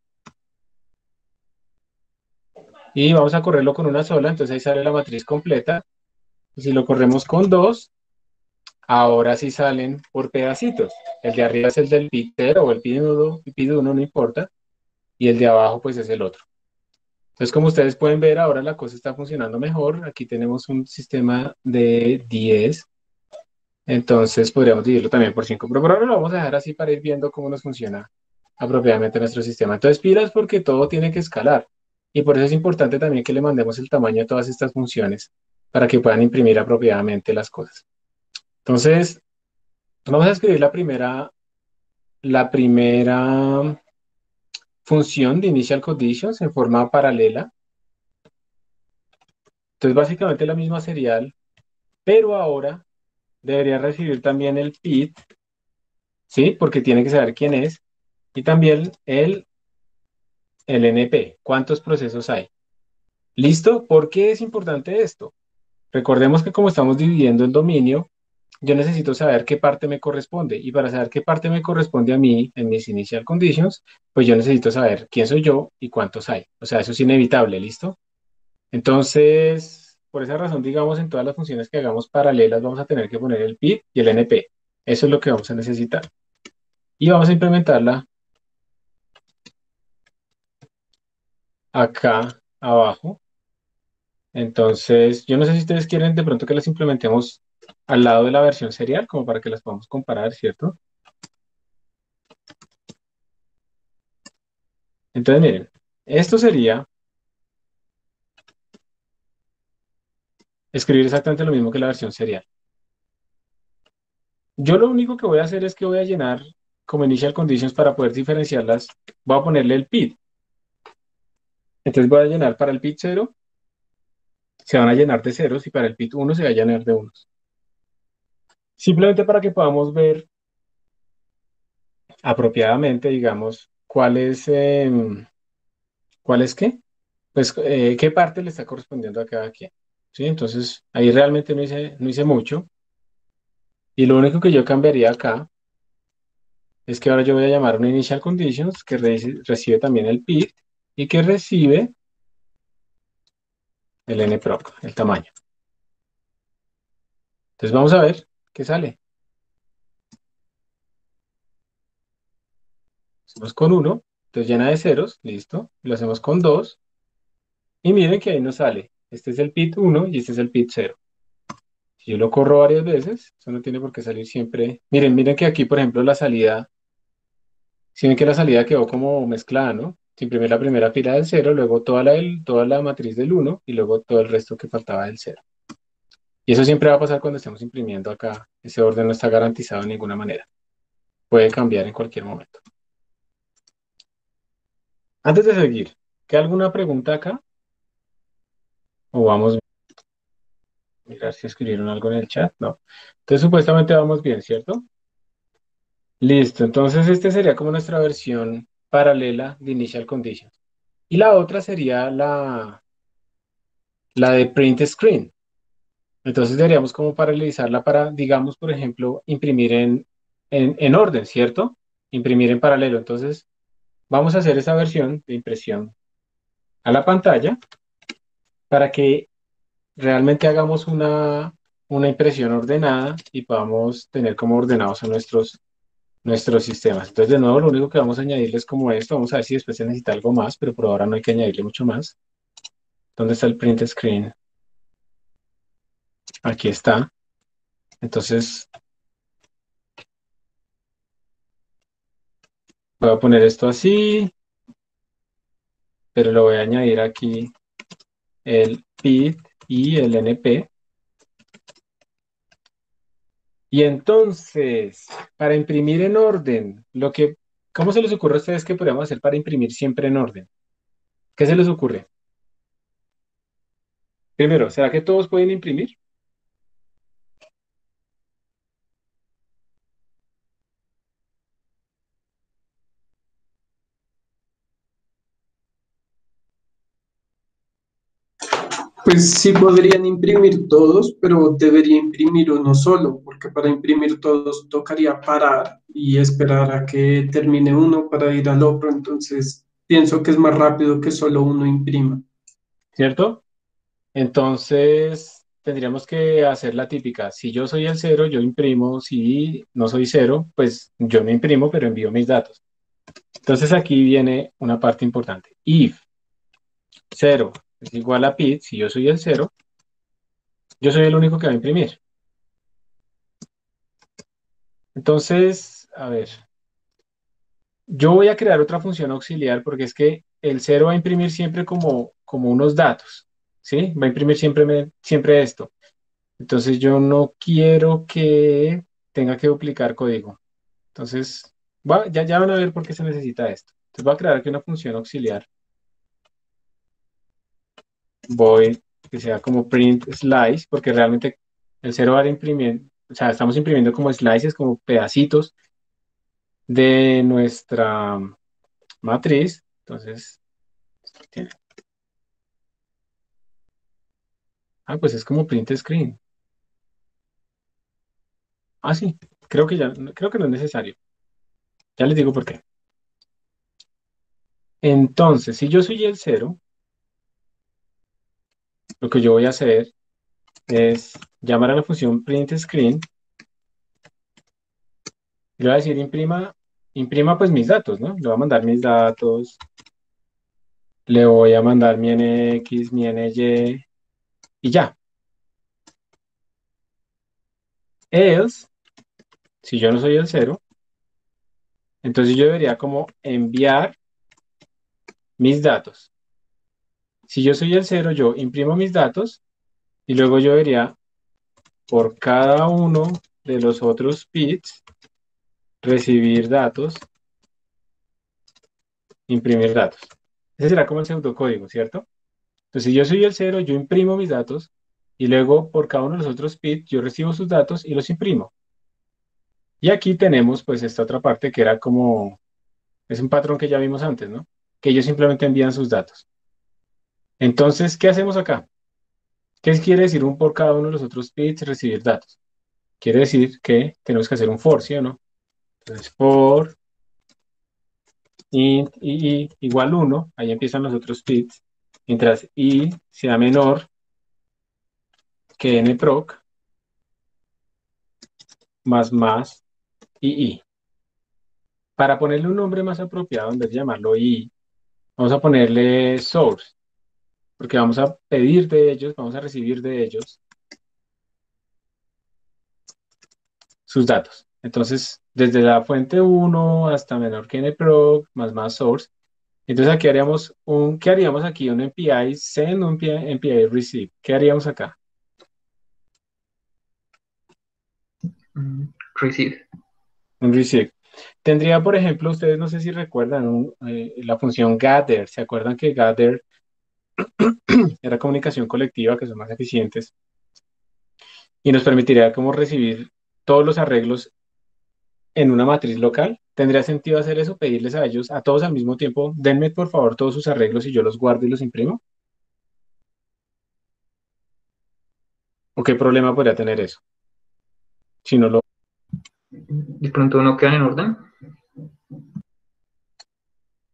y vamos a correrlo con una sola. Entonces ahí sale la matriz completa. Y si lo corremos con dos, ahora sí salen por pedacitos. El de arriba es el del PID 0 o el PID 1, no importa. Y el de abajo pues es el otro. Entonces, como ustedes pueden ver, ahora la cosa está funcionando mejor. Aquí tenemos un sistema de 10. Entonces podríamos dividirlo también por 5. Pero por ahora lo vamos a dejar así para ir viendo cómo nos funciona apropiadamente nuestro sistema. Entonces, pilas porque todo tiene que escalar. Y por eso es importante también que le mandemos el tamaño a todas estas funciones para que puedan imprimir apropiadamente las cosas. Entonces, vamos a escribir la primera función de initial conditions en forma paralela. Entonces, básicamente la misma serial, pero ahora debería recibir también el PID, ¿sí? Porque tiene que saber quién es, y también el NP, cuántos procesos hay. ¿Listo? ¿Por qué es importante esto? Recordemos que como estamos dividiendo el dominio, yo necesito saber qué parte me corresponde. Y para saber qué parte me corresponde a mí en mis initial conditions, pues yo necesito saber quién soy yo y cuántos hay. O sea, eso es inevitable, ¿listo? Entonces, por esa razón, digamos, en todas las funciones que hagamos paralelas, vamos a tener que poner el PID y el NP. Eso es lo que vamos a necesitar. Y vamos a implementarla acá abajo. Entonces, yo no sé si ustedes quieren de pronto que las implementemos al lado de la versión serial, como para que las podamos comparar, ¿cierto? Entonces, miren, esto sería escribir exactamente lo mismo que la versión serial. Yo lo único que voy a hacer es que voy a llenar como initial conditions para poder diferenciarlas. Voy a ponerle el PID. Entonces voy a llenar para el PID 0, se van a llenar de ceros y para el PID 1 se va a llenar de unos. Simplemente para que podamos ver apropiadamente, digamos, cuál es qué, pues qué parte le está correspondiendo a cada quien. ¿Sí? Entonces ahí realmente no hice mucho. Y lo único que yo cambiaría acá es que ahora yo voy a llamar una initial conditions que recibe también el PID y que recibe el nproc, el tamaño. Entonces vamos a ver qué sale. Hacemos con 1, entonces llena de ceros, listo. Lo hacemos con 2 y miren que ahí nos sale. Este es el PID 1 y este es el PID 0. Si yo lo corro varias veces, eso no tiene por qué salir siempre. Miren que aquí, por ejemplo, la salida, si ven que la salida quedó como mezclada, ¿no? Se imprime la primera fila del 0, luego toda la matriz del 1 y luego todo el resto que faltaba del 0. Y eso siempre va a pasar cuando estemos imprimiendo acá. Ese orden no está garantizado de ninguna manera. Puede cambiar en cualquier momento. Antes de seguir, ¿queda alguna pregunta acá? ¿O vamos a mirar si escribieron algo en el chat? No. Entonces supuestamente vamos bien, ¿cierto? Listo. Entonces este sería como nuestra versión paralela de Initial Conditions. Y la otra sería la de Print Screen. Entonces deberíamos como paralelizarla para, digamos, por ejemplo, imprimir en orden, ¿cierto? Imprimir en paralelo. Entonces vamos a hacer esa versión de impresión a la pantalla para que realmente hagamos una impresión ordenada y podamos tener como ordenados a nuestros sistemas. Entonces, de nuevo, lo único que vamos a añadirle es como esto. Vamos a ver si después se necesita algo más, pero por ahora no hay que añadirle mucho más. ¿Dónde está el print screen? Aquí está. Entonces, voy a poner esto así, pero lo voy a añadir aquí el PID y el NP. Y entonces, para imprimir en orden, ¿cómo se les ocurre a ustedes que podríamos hacer para imprimir siempre en orden? ¿Qué se les ocurre? Primero, ¿será que todos pueden imprimir? Pues sí podrían imprimir todos, pero debería imprimir uno solo, porque para imprimir todos tocaría parar y esperar a que termine uno para ir al otro. Entonces, pienso que es más rápido que solo uno imprima. ¿cierto? Entonces, tendríamos que hacer la típica. Si yo soy el cero, yo imprimo. Si no soy cero, pues yo no imprimo, pero envío mis datos. Entonces, aquí viene una parte importante. If cero es igual a pi, si yo soy el cero, yo soy el único que va a imprimir. Entonces, a ver, yo voy a crear otra función auxiliar porque es que el cero va a imprimir siempre como unos datos, ¿sí? Va a imprimir siempre esto. Entonces yo no quiero que tenga que duplicar código. Entonces, ya van a ver por qué se necesita esto. Entonces voy a crear aquí una función auxiliar. Voy que sea como print slice, porque realmente el cero va a imprimir, o sea, estamos imprimiendo como slices, como pedacitos de nuestra matriz. Entonces, tiene- pues es como print screen. Sí, creo que no es necesario. Ya les digo por qué. Entonces, si yo soy el cero, lo que yo voy a hacer es llamar a la función print screen y le voy a decir imprima pues mis datos, ¿no? Le voy a mandar mis datos, le voy a mandar mi NX, mi NY y ya. Else, si yo no soy el cero, entonces yo debería como enviar mis datos. Si yo soy el cero, yo imprimo mis datos y luego yo debería por cada uno de los otros bits recibir datos, imprimir datos. Ese será como el pseudocódigo, ¿cierto? Entonces, si yo soy el cero, yo imprimo mis datos y luego por cada uno de los otros bits yo recibo sus datos y los imprimo. Y aquí tenemos pues esta otra parte que era como, es un patrón que ya vimos antes, ¿no? Que ellos simplemente envían sus datos. Entonces, ¿qué hacemos acá? ¿Qué quiere decir un por cada uno de los otros bits recibir datos? Quiere decir que tenemos que hacer un for, ¿sí o no? Entonces, for int i igual 1, ahí empiezan los otros bits, mientras i sea menor que nproc más ii. Para ponerle un nombre más apropiado, en vez de llamarlo i, vamos a ponerle source, porque vamos a pedir de ellos, vamos a recibir de ellos sus datos. Entonces, desde la fuente 1 hasta menor que nproc más source. Entonces aquí ¿qué haríamos aquí? Un MPI send, un MPI receive. ¿Qué haríamos acá? Receive. Un receive. Tendría, por ejemplo, ustedes no sé si recuerdan la función gather. ¿Se acuerdan que gather era comunicación colectiva, que son más eficientes? Y nos permitiría como recibir todos los arreglos en una matriz local. ¿Tendría sentido hacer eso? Pedirles a ellos, a todos al mismo tiempo, denme por favor todos sus arreglos y yo los guardo y los imprimo. ¿O qué problema podría tener eso? Si no lo De pronto no quedan en orden.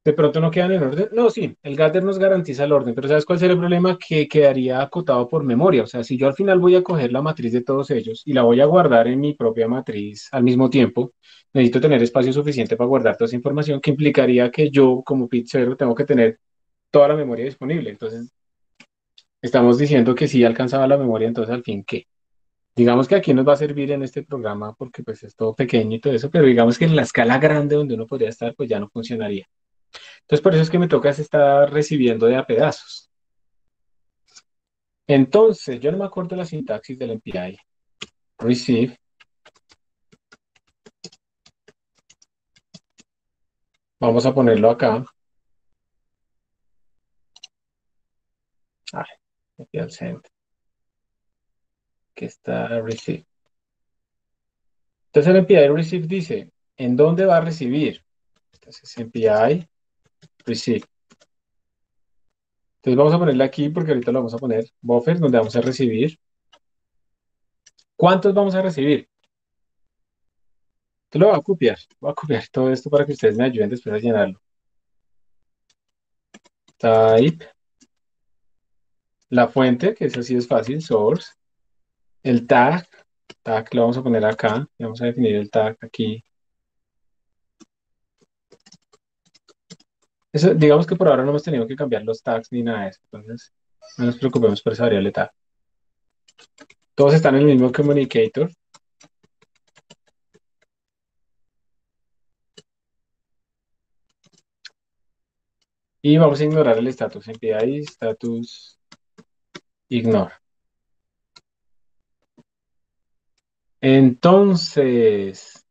De pronto no quedan en orden. No, sí, el gather nos garantiza el orden, pero ¿sabes cuál sería el problema? Que quedaría acotado por memoria. O sea, si yo al final voy a coger la matriz de todos ellos y la voy a guardar en mi propia matriz al mismo tiempo, necesito tener espacio suficiente para guardar toda esa información, que implicaría que yo, como pizzero, tengo que tener toda la memoria disponible. Entonces, estamos diciendo que sí alcanzaba la memoria, entonces al fin, ¿qué? Digamos que aquí nos va a servir en este programa porque pues es todo pequeño y todo eso, pero digamos que en la escala grande donde uno podría estar, pues ya no funcionaría. Entonces, por eso es que me toca es estar recibiendo de a pedazos. Entonces, yo no me acuerdo la sintaxis del MPI. Receive. Vamos a ponerlo acá. Ay, MPI al centro. Que está receive. Entonces, el MPI receive dice, ¿en dónde va a recibir? Entonces, MPI receive. Entonces vamos a ponerle aquí porque ahorita lo vamos a poner buffer donde vamos a recibir. ¿Cuántos vamos a recibir? Te lo voy a copiar todo esto para que ustedes me ayuden después a llenarlo. Type, la fuente, que eso sí es fácil, source. El tag lo vamos a poner acá, y vamos a definir el tag aquí. Eso, digamos que por ahora no hemos tenido que cambiar los tags ni nada de eso, entonces no nos preocupemos por esa variable tag. Todos están en el mismo communicator. Y vamos a ignorar el status. MPI status ignore. Entonces,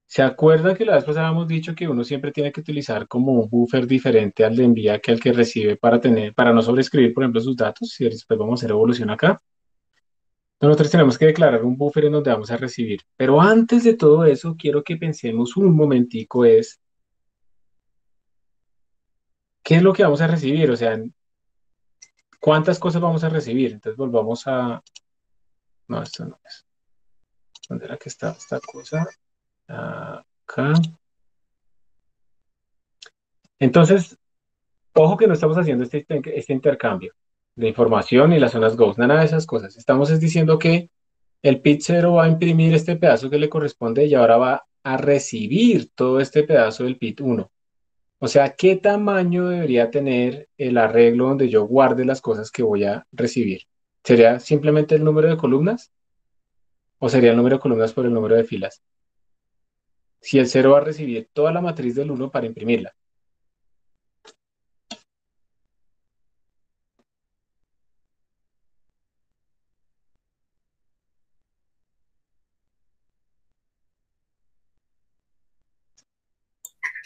¿se acuerda que la vez pasada habíamos dicho que uno siempre tiene que utilizar como un buffer diferente al de envía que al que recibe para no sobreescribir, por ejemplo, sus datos? Y después vamos a hacer evolución acá. Nosotros tenemos que declarar un buffer en donde vamos a recibir. Pero antes de todo eso, quiero que pensemos un momentico ¿qué es lo que vamos a recibir? O sea, ¿cuántas cosas vamos a recibir? Entonces volvamos a... No, esto no es. ¿Dónde era que está esta cosa? Acá. Entonces, ojo que no estamos haciendo este intercambio de información y las zonas ghost, nada de esas cosas. Estamos es diciendo que el pit 0 va a imprimir este pedazo que le corresponde y ahora va a recibir todo este pedazo del pit 1. O sea, ¿qué tamaño debería tener el arreglo donde yo guarde las cosas que voy a recibir? ¿Sería simplemente el número de columnas? ¿O sería el número de columnas por el número de filas? Si el 0 va a recibir toda la matriz del 1 para imprimirla.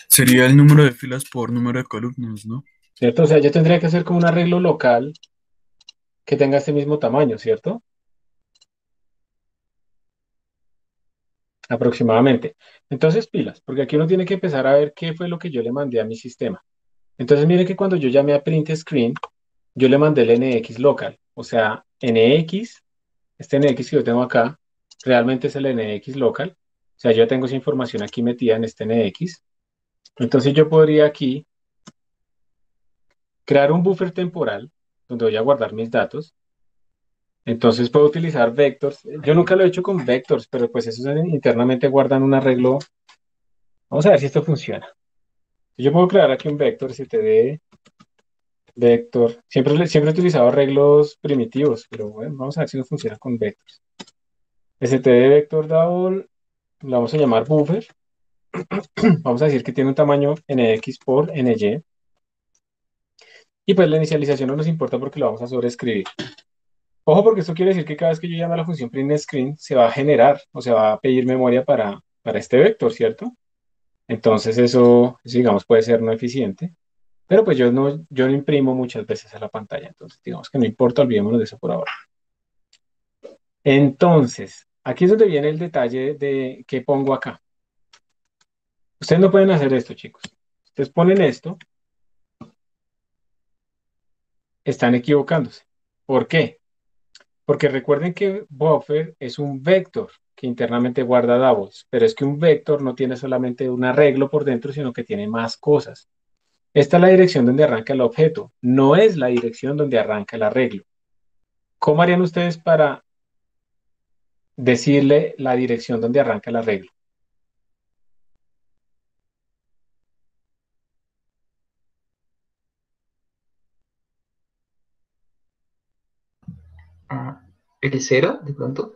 Sería el número de filas por número de columnas, ¿no? ¿Cierto? O sea, yo tendría que hacer como un arreglo local que tenga este mismo tamaño, ¿cierto? Aproximadamente. Entonces, pilas, porque aquí uno tiene que empezar a ver qué fue lo que yo le mandé a mi sistema. Entonces, mire que cuando yo llamé a print screen, yo le mandé el NX local. O sea, NX, este NX que yo tengo acá, realmente es el NX local. O sea, yo tengo esa información aquí metida en este NX. Entonces, yo podría aquí crear un buffer temporal donde voy a guardar mis datos. Entonces puedo utilizar vectors. Yo nunca lo he hecho con vectors, pero pues esos internamente guardan un arreglo. Vamos a ver si esto funciona. Yo puedo crear aquí un vector, std vector. Siempre he utilizado arreglos primitivos, pero bueno, vamos a ver si nos funciona con vectors. std vector double, lo vamos a llamar buffer. Vamos a decir que tiene un tamaño nx por ny. Y pues la inicialización no nos importa porque lo vamos a sobreescribir. Ojo, porque esto quiere decir que cada vez que yo llame a la función print screen se va a generar o se va a pedir memoria para este vector, ¿cierto? Entonces eso, digamos, puede ser no eficiente. Pero pues yo no imprimo muchas veces a la pantalla. Entonces, digamos que no importa, olvidémonos de eso por ahora. Entonces, aquí es donde viene el detalle de qué pongo acá. Ustedes no pueden hacer esto, chicos. Ustedes ponen esto, están equivocándose. ¿Por qué? Porque recuerden que buffer es un vector que internamente guarda doubles, pero es que un vector no tiene solamente un arreglo por dentro, sino que tiene más cosas. Esta es la dirección donde arranca el objeto, no es la dirección donde arranca el arreglo. ¿Cómo harían ustedes para decirle la dirección donde arranca el arreglo? Ah, ¿el 0 de pronto?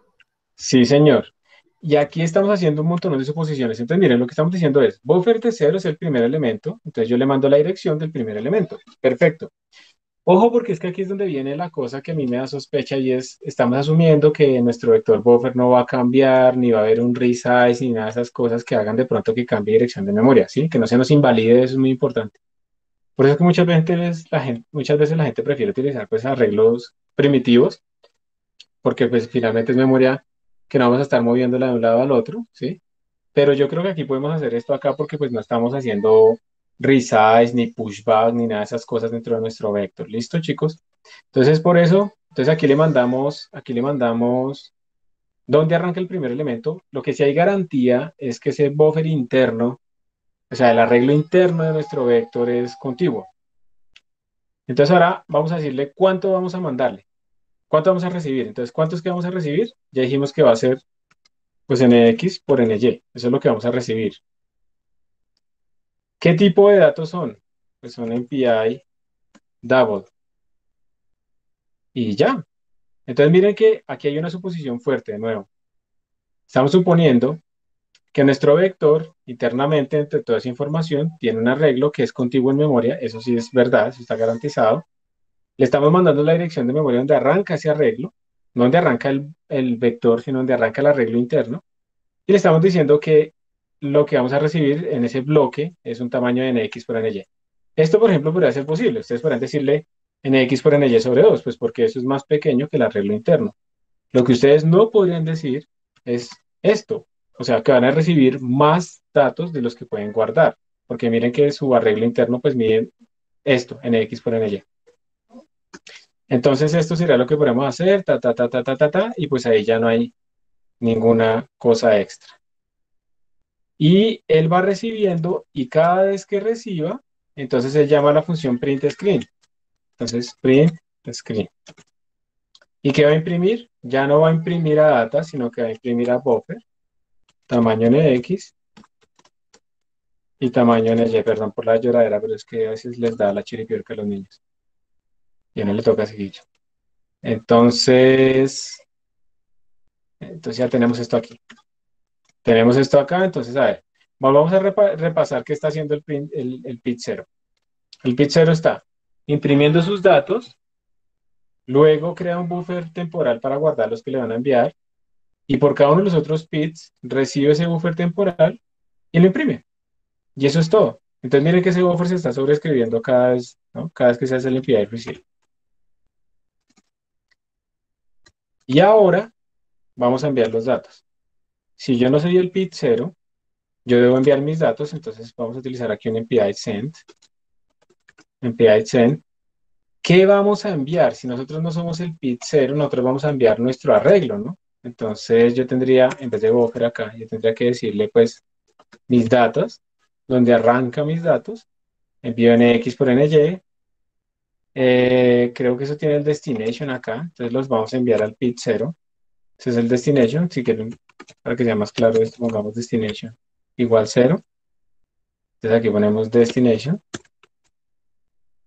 Sí, señor. Y aquí estamos haciendo un montón de suposiciones. Entonces, miren, lo que estamos diciendo es, buffer de 0 es el primer elemento, entonces yo le mando la dirección del primer elemento. Perfecto. Ojo, porque es que aquí es donde viene la cosa que a mí me da sospecha y es, estamos asumiendo que nuestro vector buffer no va a cambiar, ni va a haber un resize, ni nada de esas cosas que hagan de pronto que cambie dirección de memoria, ¿sí? Que no se nos invalide, eso es muy importante. Por eso es que muchas veces la gente prefiere utilizar pues arreglos primitivos, porque pues finalmente es memoria que no vamos a estar moviéndola de un lado al otro, ¿sí? Pero yo creo que aquí podemos hacer esto acá porque pues no estamos haciendo resize, ni pushback, ni nada de esas cosas dentro de nuestro vector. ¿Listo, chicos? Entonces, por eso, entonces aquí le mandamos dónde arranca el primer elemento. Lo que sí hay garantía es que ese buffer interno, o sea, el arreglo interno de nuestro vector es contiguo. Entonces ahora vamos a decirle cuánto vamos a mandarle, cuánto vamos a recibir. Entonces, ¿cuánto es que vamos a recibir? Ya dijimos que va a ser pues nx por ny. Eso es lo que vamos a recibir. ¿Qué tipo de datos son? Pues son MPI double. Y ya. Entonces miren que aquí hay una suposición fuerte de nuevo. Estamos suponiendo que nuestro vector internamente entre toda esa información tiene un arreglo que es contiguo en memoria. Eso sí es verdad, eso está garantizado. Le estamos mandando la dirección de memoria donde arranca ese arreglo, no donde arranca el vector, sino donde arranca el arreglo interno. Y le estamos diciendo que lo que vamos a recibir en ese bloque es un tamaño de nx por ny. Esto, por ejemplo, podría ser posible. Ustedes podrían decirle nx por ny sobre 2, pues porque eso es más pequeño que el arreglo interno. Lo que ustedes no podrían decir es esto. O sea, que van a recibir más datos de los que pueden guardar. Porque miren que su arreglo interno pues mide esto, nx por ny. Entonces esto sería lo que podemos hacer, y pues ahí ya no hay ninguna cosa extra. Y él va recibiendo y cada vez que reciba, entonces él llama a la función print screen. Entonces print screen. ¿Y qué va a imprimir? Ya no va a imprimir a data, sino que va a imprimir a buffer, tamaño nx y tamaño ny. Perdón por la lloradera, pero es que a veces les da la chiripiorca a los niños. Y a uno le toca seguir. Entonces ya tenemos esto aquí. Tenemos esto acá, entonces a ver, vamos a repasar qué está haciendo el pit 0. El pit 0 está imprimiendo sus datos, luego crea un buffer temporal para guardar los que le van a enviar, y por cada uno de los otros pits recibe ese buffer temporal y lo imprime. Y eso es todo. Entonces miren que ese buffer se está sobreescribiendo cada vez, ¿no? Cada vez que se hace el enviar y receive. Y ahora vamos a enviar los datos. Si yo no soy el pit 0, yo debo enviar mis datos, entonces vamos a utilizar aquí un MPI send. MPI send. ¿Qué vamos a enviar? Si nosotros no somos el pit 0, nosotros vamos a enviar nuestro arreglo, ¿no? Entonces yo tendría, en vez de buffer acá, yo tendría que decirle pues mis datos, donde arranca mis datos, envío nx por ny. Creo que eso tiene el destination acá, entonces los vamos a enviar al pit 0. Ese es el destination, si quieren, para que sea más claro esto, pongamos destination igual 0. Entonces aquí ponemos destination,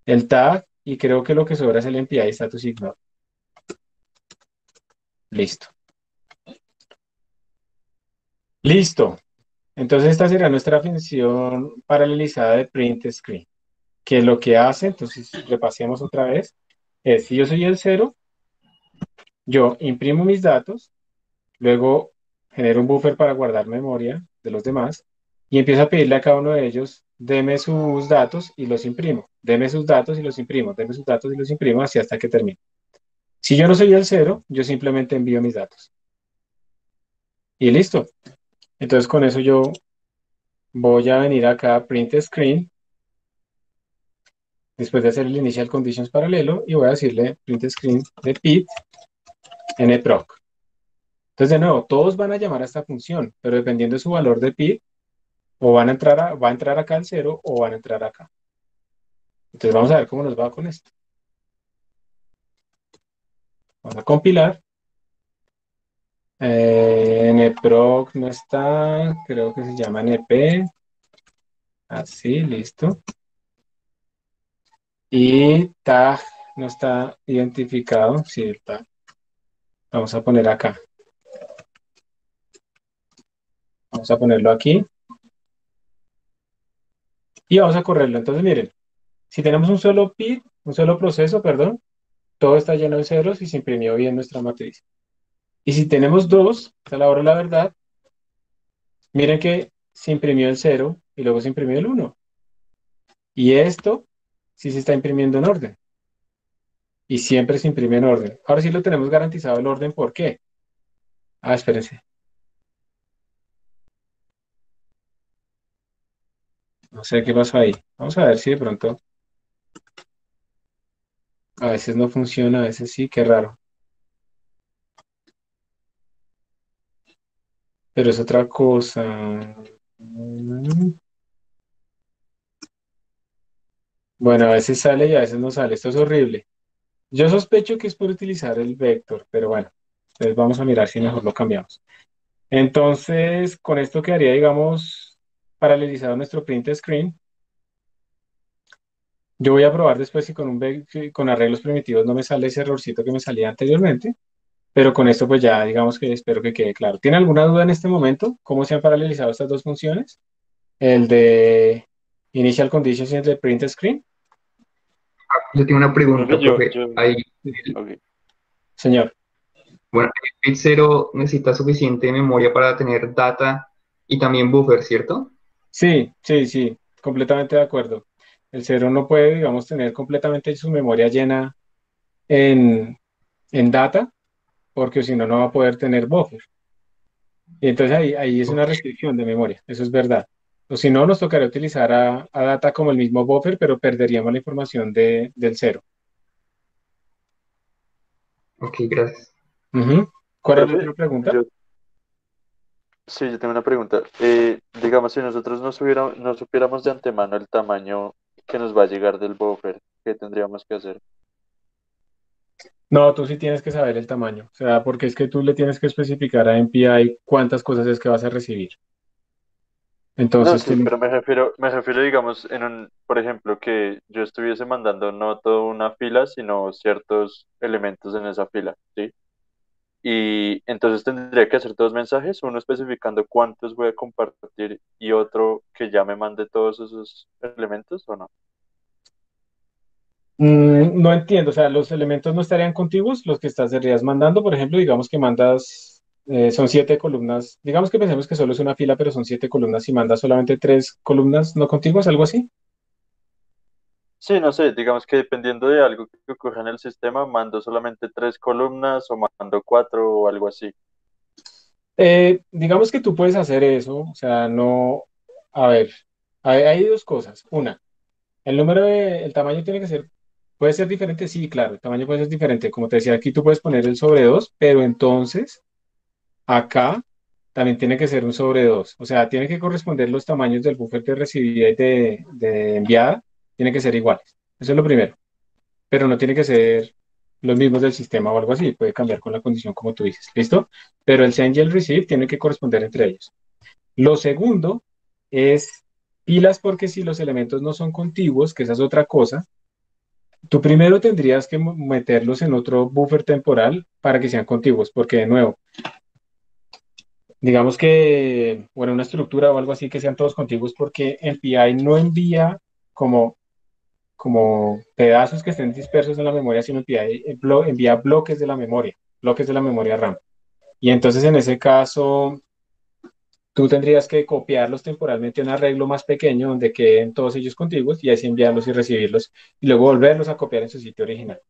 el tag, y creo que lo que sobra es el MPI status ignore. Listo. Listo. Entonces esta será nuestra función paralelizada de print screen, que lo que hace, entonces repasemos otra vez, es si yo soy el 0, yo imprimo mis datos, luego genero un buffer para guardar memoria de los demás y empiezo a pedirle a cada uno de ellos, deme sus datos y los imprimo, deme sus datos y los imprimo, deme sus datos y los imprimo, así hasta que termine. Si yo no soy el 0, yo simplemente envío mis datos. Y listo. Entonces con eso yo voy a venir acá a print screen, después de hacer el initial conditions paralelo, y voy a decirle print screen de pit nproc. Entonces, de nuevo, todos van a llamar a esta función, pero dependiendo de su valor de pit, o va a entrar acá al 0 o van a entrar acá. Entonces vamos a ver cómo nos va con esto. Vamos a compilar. Nproc no está, creo que se llama np. Así, listo. Y tag no está identificado. Sí, el tag. Vamos a poner acá. Vamos a ponerlo aquí. Y vamos a correrlo. Entonces, miren, si tenemos un solo pit, un solo proceso, perdón, todo está lleno de ceros y se imprimió bien nuestra matriz. Y si tenemos dos, a la hora de la verdad, miren que se imprimió el 0 y luego se imprimió el 1. Y esto sí se está imprimiendo en orden. Y siempre se imprime en orden. Ahora sí lo tenemos garantizado el orden. ¿Por qué? Ah, espérense. No sé qué pasó ahí. Vamos a ver si de pronto a veces no funciona, a veces sí, qué raro. Pero es otra cosa. Bueno, a veces sale y a veces no sale. Esto es horrible. Yo sospecho que es por utilizar el vector, pero bueno, entonces vamos a mirar si mejor lo cambiamos. Entonces, con esto quedaría, digamos, paralelizado nuestro print screen. Yo voy a probar después si si con arreglos primitivos no me sale ese errorcito que me salía anteriormente, pero con esto pues ya digamos que espero que quede claro. ¿Tiene alguna duda en este momento? ¿Cómo se han paralelizado estas dos funciones? El de initial conditions y el de print screen. Yo tengo una Profe, pregunta, profe. yo, Ahí, ok. Señor. bueno, el bit 0 necesita suficiente memoria para tener data y también buffer, ¿cierto? Sí, sí, sí, completamente de acuerdo. El cero no puede, digamos, tener completamente su memoria llena en, en data, porque si no, no va a poder tener buffer. Y entonces ahí es una Ok, restricción de memoria, eso es verdad. O si no, nos tocaría utilizar a data como el mismo buffer, pero perderíamos la información del cero. ok, gracias. Ujú. ¿Cuál es la Profe, otra pregunta? yo, sí, yo tengo una pregunta. Digamos, si nosotros no supiéramos de antemano el tamaño que nos va a llegar del buffer, ¿qué tendríamos que hacer? No, tú sí tienes que saber el tamaño, o sea, porque es que tú le tienes que especificar a MPI cuántas cosas es que vas a recibir. No, Entonces tú, sí, pero me refiero, digamos, por ejemplo, que yo estuviese mandando no toda una fila, sino ciertos elementos en esa fila, ¿sí? Y entonces tendría que hacer dos mensajes, uno especificando cuántos voy a compartir y otro que ya me mande todos esos elementos, ¿o no? No entiendo, o sea, los elementos no estarían contiguos, los que estarías mandando, por ejemplo, digamos que mandas, son 7 columnas, digamos que pensemos que solo es una fila, pero son 7 columnas y mandas solamente 3 columnas no contiguas, algo así. Sí, no sé, digamos que dependiendo de algo que ocurra en el sistema, mando solamente 3 columnas o mando 4 o algo así. Digamos que tú puedes hacer eso, o sea, no, a ver, hay dos cosas. Una, el tamaño tiene que ser, puede ser diferente, sí, claro, el tamaño puede ser diferente. Como te decía, aquí tú puedes poner el sobre 2, pero entonces acá también tiene que ser un sobre 2. O sea, tiene que corresponder los tamaños del buffer de recibida y de enviada, tiene que ser iguales. Eso es lo primero, pero no tiene que ser los mismos del sistema o algo así, puede cambiar con la condición como tú dices, ¿listo? Pero el send y el receive tienen que corresponder entre ellos. Lo segundo es pilas porque si los elementos no son contiguos, que esa es otra cosa, tú primero tendrías que meterlos en otro buffer temporal para que sean contiguos, porque de nuevo, digamos que, bueno, una estructura o algo así que sean todos contiguos porque el PI no envía como, como pedazos que estén dispersos en la memoria, sino el PI envía bloques de la memoria RAM. Y entonces en ese caso, tú tendrías que copiarlos temporalmente a un arreglo más pequeño donde queden todos ellos contiguos y así enviarlos y recibirlos y luego volverlos a copiar en su sitio original.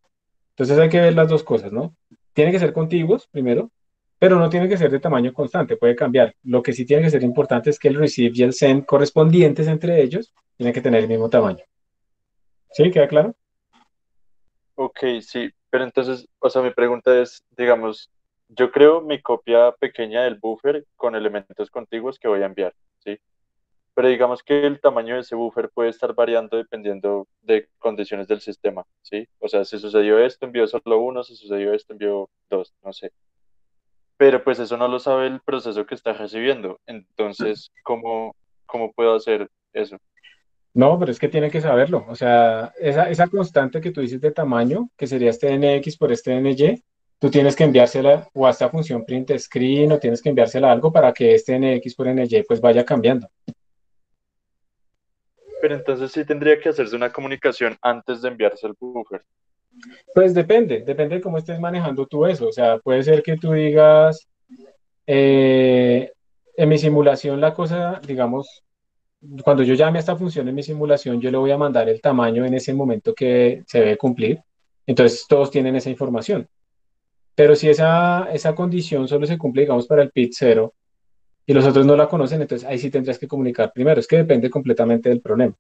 Entonces hay que ver las dos cosas, ¿no? Tienen que ser contiguos primero, pero no tiene que ser de tamaño constante, puede cambiar. Lo que sí tiene que ser importante es que el receive y el send correspondientes entre ellos tienen que tener el mismo tamaño. ¿Sí? ¿Queda claro? Ok, sí, pero entonces, o sea, mi pregunta es, digamos, yo creo mi copia pequeña del buffer con elementos contiguos que voy a enviar, ¿sí? Pero digamos que el tamaño de ese buffer puede estar variando dependiendo de condiciones del sistema, ¿sí? O sea, si sucedió esto, envió solo uno, si sucedió esto, envió dos, no sé. Pero pues eso no lo sabe el proceso que está recibiendo. Entonces, ¿cómo puedo hacer eso? No, pero es que tiene que saberlo. O sea, esa constante que tú dices de tamaño, que sería este nx por este ny, tú tienes que enviársela o a esta función print screen o tienes que enviársela a algo para que este nx por ny pues vaya cambiando. Pero entonces sí tendría que hacerse una comunicación antes de enviarse el buffer. Pues depende de cómo estés manejando tú eso. O sea, puede ser que tú digas, eh, en mi simulación la cosa, digamos, cuando yo llame a esta función en mi simulación, yo le voy a mandar el tamaño en ese momento que se debe cumplir. Entonces todos tienen esa información. Pero si esa condición solo se cumple, digamos, para el PIT 0, y los otros no la conocen, entonces ahí sí tendrías que comunicar primero. Es que depende completamente del problema.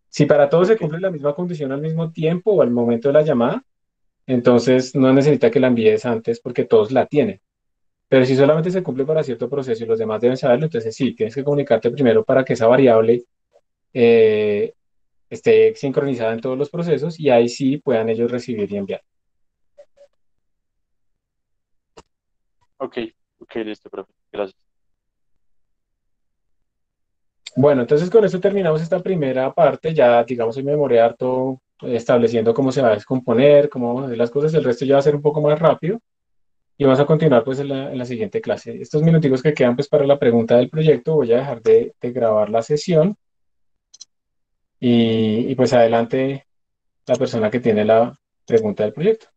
Si para todos se Ok, cumple la misma condición al mismo tiempo o al momento de la llamada, entonces no necesita que la envíes antes porque todos la tienen. Pero si solamente se cumple para cierto proceso y los demás deben saberlo, entonces sí, tienes que comunicarte primero para que esa variable eh, esté sincronizada en todos los procesos y ahí sí puedan ellos recibir y enviar. ok, ok, listo, profe. Gracias. Bueno, entonces con esto terminamos esta primera parte. Ya, digamos, hoy me demoré harto estableciendo cómo se va a descomponer, cómo vamos a hacer las cosas. El resto ya va a ser un poco más rápido y vamos a continuar pues en la siguiente clase. Estos minuticos que quedan pues para la pregunta del proyecto, voy a dejar de grabar la sesión y pues adelante la persona que tiene la pregunta del proyecto.